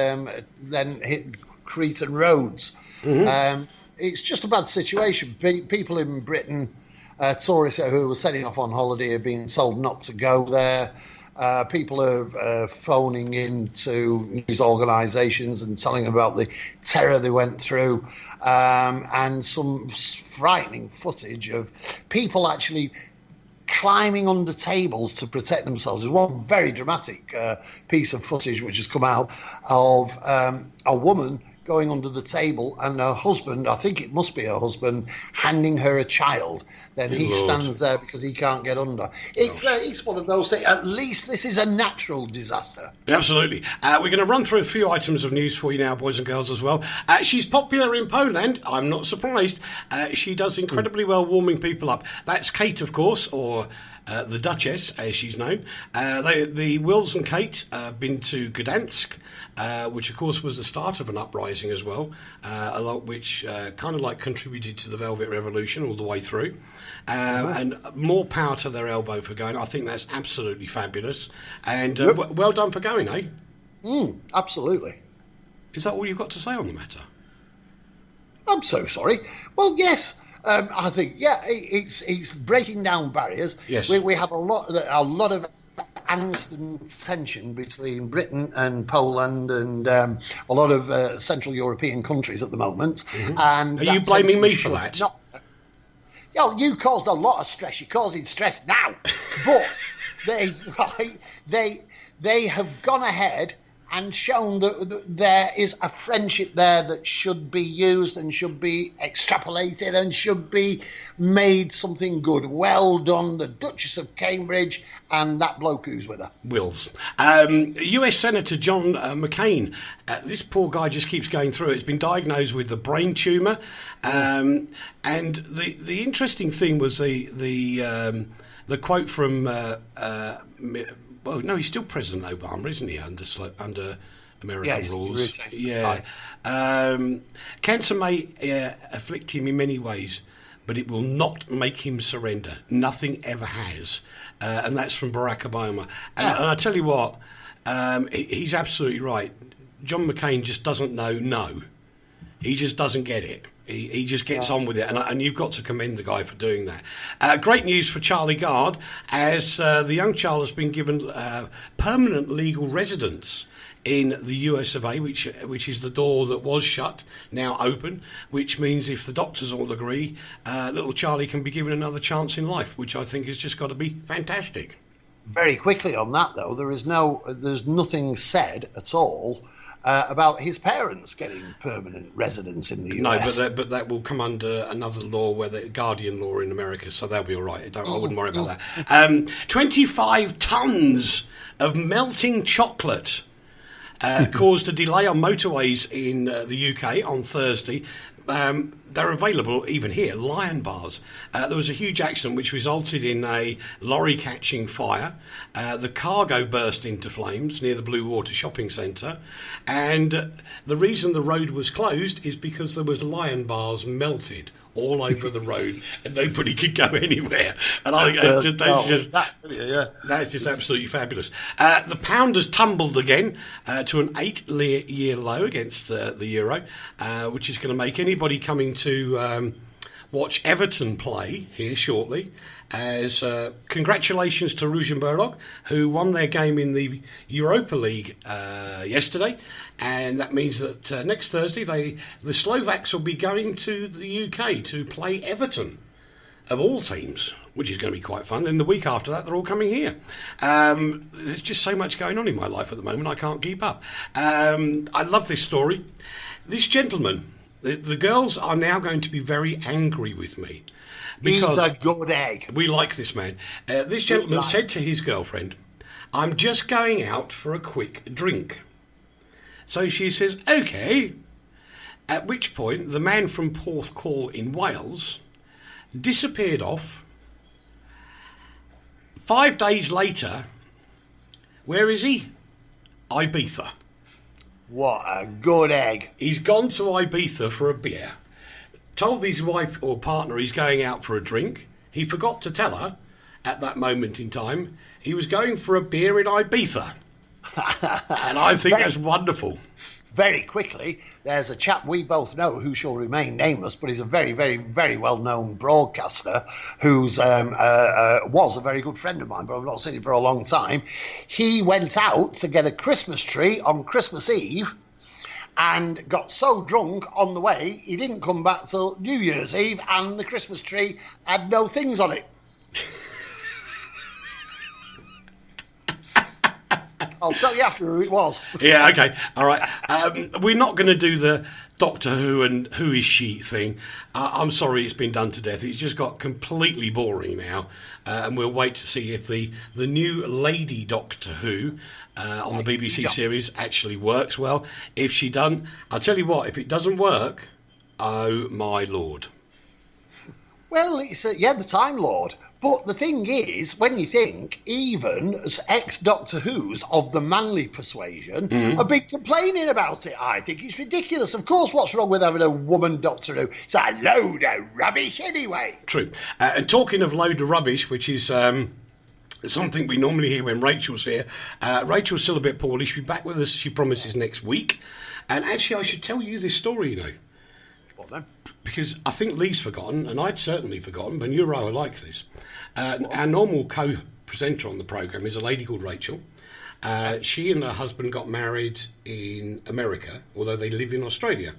Speaker 3: then hit Cretan roads. It's just a bad situation. People in Britain, tourists who were setting off on holiday, are being told not to go there. People are phoning into news organisations and telling them about the terror they went through, and some frightening footage of people actually climbing under tables to protect themselves. There's one very dramatic piece of footage which has come out of a woman going under the table, and her husband, I think it must be her husband, handing her a child. Then he stands there because he can't get under. It's one of those things. At least this is a natural disaster.
Speaker 2: Absolutely. We're going to run through a few items of news for you now, boys and girls, as well. She's popular in Poland. I'm not surprised. She does incredibly well warming people up. That's Kate, of course, or the Duchess, as she's known. The Wills and Kate have been to Gdansk, which, of course, was the start of an uprising as well, which kind of like contributed to the Velvet Revolution all the way through. And more power to their elbow for going. I think that's absolutely fabulous. And well done for going, eh?
Speaker 3: Absolutely.
Speaker 2: Is that all you've got to say on the matter?
Speaker 3: I'm so sorry. Well, yes. I think, it's breaking down barriers.
Speaker 2: Yes.
Speaker 3: We have a lot of angst and tension between Britain and Poland and a lot of Central European countries at the moment. And
Speaker 2: are you blaming me for that?
Speaker 3: You caused a lot of stress. You're causing stress now. But they have gone ahead and shown that there is a friendship there that should be used and should be extrapolated and should be made something good. Well done, the Duchess of Cambridge and that bloke who's with her.
Speaker 2: Wills. US Senator John McCain. This poor guy just keeps going through it. He's been diagnosed with a brain tumour. And the interesting thing was the quote from... well, no, he's still President Obama, isn't he, under American rules? Yeah. Cancer may afflict him in many ways, but it will not make him surrender. Nothing ever has. And that's from Barack Obama. And I tell you what, he's absolutely right. John McCain just doesn't know no. He just doesn't get it. He just gets on with it, and you've got to commend the guy for doing that. Great news for Charlie Gard, as the young child has been given permanent legal residence in the US of A, which is the door that was shut, now open, which means if the doctors all agree, little Charlie can be given another chance in life, which I think has just got to be fantastic.
Speaker 3: Very quickly on that, though, there's nothing said at all about his parents getting permanent residence in the US.
Speaker 2: No, but that will come under another law, where the guardian law in America, so they'll be all right. I wouldn't worry about that. 25 tons of melting chocolate caused a delay on motorways in the UK on Thursday. They're available even here, Lion bars. There was a huge accident which resulted in a lorry catching fire. The cargo burst into flames near the Blue Water shopping centre. And the reason the road was closed is because there was Lion bars melted all over the road and nobody could go anywhere. And I think that's just absolutely fabulous. The pound has tumbled again to an 8-year low against the euro, which is going to make anybody coming to watch Everton play here shortly. As congratulations to Rosenborg, who won their game in the Europa League yesterday, and that means that next Thursday the Slovaks will be going to the UK to play Everton, of all teams, which is going to be quite fun. Then the week after that, they're all coming here. There's just so much going on in my life at the moment, I can't keep up. I love this story. This gentleman, the girls are now going to be very angry with me.
Speaker 3: He's a good egg.
Speaker 2: We like this man. This gentleman said to his girlfriend, "I'm just going out for a quick drink." So she says, "OK." At which point, the man from Porthcawl in Wales disappeared off. 5 days later, where is he? Ibiza.
Speaker 3: What a good egg.
Speaker 2: He's gone to Ibiza for a beer. Told his wife or partner he's going out for a drink. He forgot to tell her at that moment in time he was going for a beer in Ibiza. And I think that's wonderful.
Speaker 3: Very quickly, there's a chap we both know who shall remain nameless, but he's a very, very, very well-known broadcaster who's was a very good friend of mine, but I've not seen him for a long time. He went out to get a Christmas tree on Christmas Eve and got so drunk on the way, he didn't come back till New Year's Eve, and the Christmas tree had no things on it. I'll tell you after who it was.
Speaker 2: Yeah, okay, all right. We're not going to do the Doctor Who and who is she thing. I'm sorry it's been done to death. It's just got completely boring now. And we'll wait to see if the new Lady Doctor Who on the BBC series actually works well. If she doesn't, I'll tell you what, if it doesn't work, oh my Lord.
Speaker 3: Well, it's the Time Lord. But the thing is, when you think, even as ex-Doctor Who's of the manly persuasion have been complaining about it, I think it's ridiculous. Of course, what's wrong with having a woman Doctor Who? It's a load of rubbish anyway.
Speaker 2: True. And talking of load of rubbish, which is something we normally hear when Rachel's here, Rachel's still a bit poorly. She'll be back with us, she promises, next week. And actually, I should tell you this story, you know.
Speaker 3: What then?
Speaker 2: Because I think Leigh's forgotten, and I'd certainly forgotten, but you're right, I like this. Our normal co-presenter on the programme is a lady called Rachel. She and her husband got married in America, although they live in Australia.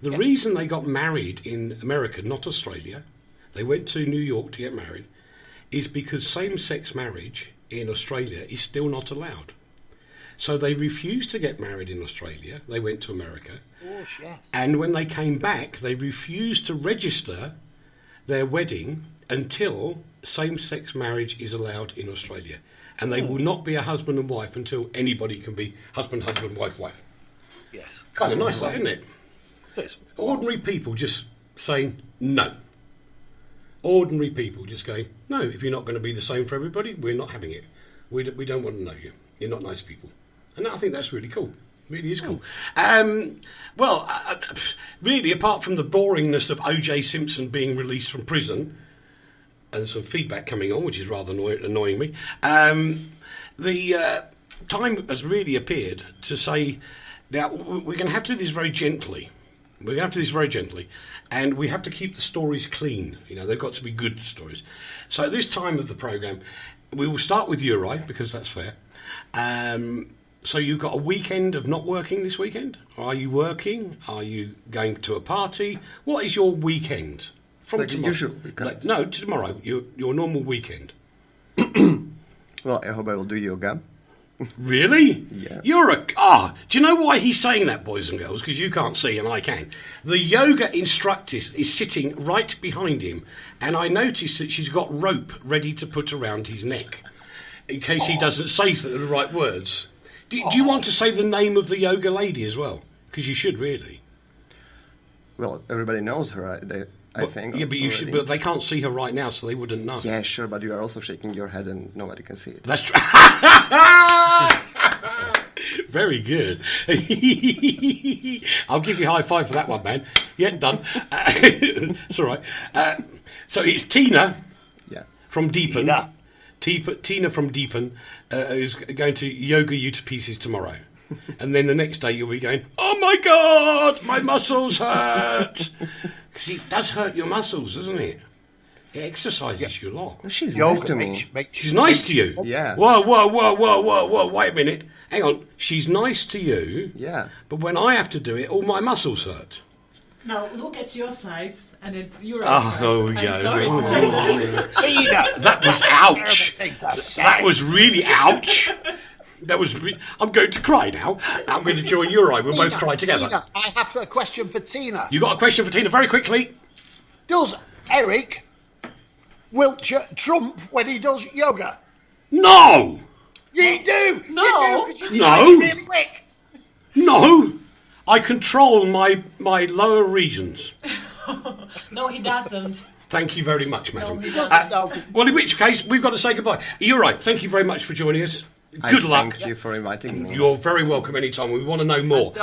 Speaker 2: The reason they got married in America, not Australia, they went to New York to get married, is because same-sex marriage in Australia is still not allowed. So they refused to get married in Australia. They went to America.
Speaker 3: Oh, yes.
Speaker 2: And when they came back, they refused to register their wedding until same-sex marriage is allowed in Australia. And they will not be a husband and wife until anybody can be husband, wife.
Speaker 3: Yes.
Speaker 2: Kind of nice, that, isn't it?
Speaker 3: It is.
Speaker 2: Ordinary people just saying no. Ordinary people just going, no, if you're not going to be the same for everybody, we're not having it. We don't want to know you. You're not nice people. And I think that's really cool. Really is cool. Really, apart from the boringness of O.J. Simpson being released from prison, and some feedback coming on, which is rather annoying me, the time has really appeared to say, now, we're going to have to do this very gently. We're going to have to do this very gently. And we have to keep the stories clean. You know, they've got to be good stories. So at this time of the programme, we will start with Juraj, because that's fair. So you've got a weekend of not working this weekend? Are you working? Are you going to a party? What is your weekend? From
Speaker 4: like
Speaker 2: tomorrow?
Speaker 4: usual weekend.
Speaker 2: No, tomorrow. Your normal weekend.
Speaker 4: Well, I hope I will do yoga.
Speaker 2: Really?
Speaker 4: Yeah.
Speaker 2: Do you know why he's saying that, boys and girls? Because you can't see and I can. The yoga instructor is sitting right behind him, and I noticed that she's got rope ready to put around his neck in case he doesn't say the right words. Do you want to say the name of the yoga lady as well? Because you should, really.
Speaker 4: Well, everybody knows her, I think.
Speaker 2: Yeah, but you should. But they can't see her right now, so they wouldn't know.
Speaker 4: Yeah, sure, but you are also shaking your head and nobody can see it.
Speaker 2: That's true. Very good. I'll give you a high five for that one, man. Yeah, done. It's all right. So it's Tina from Deepen. Tina from Deepen is going to yoga you to pieces tomorrow. And then the next day you'll be going, oh my God, my muscles hurt. Because it does hurt your muscles, doesn't it? It exercises you a lot.
Speaker 4: Well, she's nice to me.
Speaker 2: She's nice to you?
Speaker 4: Yeah.
Speaker 2: Whoa, wait a minute. Hang on. She's nice to you.
Speaker 4: Yeah.
Speaker 2: But when I have to do it, all my muscles hurt.
Speaker 8: Now, look at your size and at your size.
Speaker 2: Oh,
Speaker 8: I'm
Speaker 2: yeah.
Speaker 8: sorry to say this.
Speaker 2: That was ouch. That was really ouch. I'm going to cry now. I'm going to join Juraj. We'll both cry together.
Speaker 3: Tina, I have a question for Tina.
Speaker 2: You got a question for Tina? Very quickly.
Speaker 3: Does Eric Wiltsher trump when he does yoga?
Speaker 2: No.
Speaker 3: You do.
Speaker 8: No.
Speaker 3: You do,
Speaker 2: No.
Speaker 3: really quick.
Speaker 2: No. I control my lower regions.
Speaker 8: No, he doesn't.
Speaker 2: Thank you very much, madam.
Speaker 8: No, he doesn't.
Speaker 2: Well, in which case, we've got to say goodbye. You're right. Thank you very much for joining us. Good luck.
Speaker 4: Thank you for inviting me.
Speaker 2: You're very welcome anytime. We want to know more.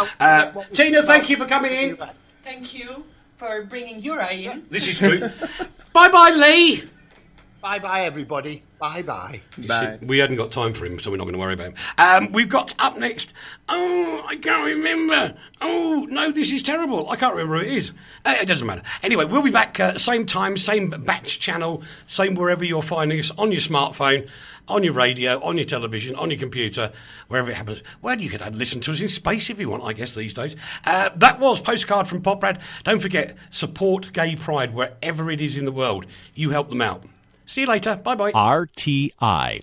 Speaker 2: Tina, thank you for coming in.
Speaker 8: Thank you for bringing Juraj in.
Speaker 2: This is true. Bye-bye, Leigh.
Speaker 3: Bye-bye, everybody. Bye-bye.
Speaker 4: Bye.
Speaker 2: We hadn't got time for him, so we're not going to worry about him. We've got up next. Oh, I can't remember. Oh, no, this is terrible. I can't remember who it is. It doesn't matter. Anyway, we'll be back same time, same batch channel, same wherever you're finding us, on your smartphone, on your radio, on your television, on your computer, wherever it happens. Well, you could listen to us in space if you want, I guess, these days. That was Postcard from Poprad. Don't forget, support gay pride wherever it is in the world. You help them out. See you later. Bye-bye.
Speaker 9: RTI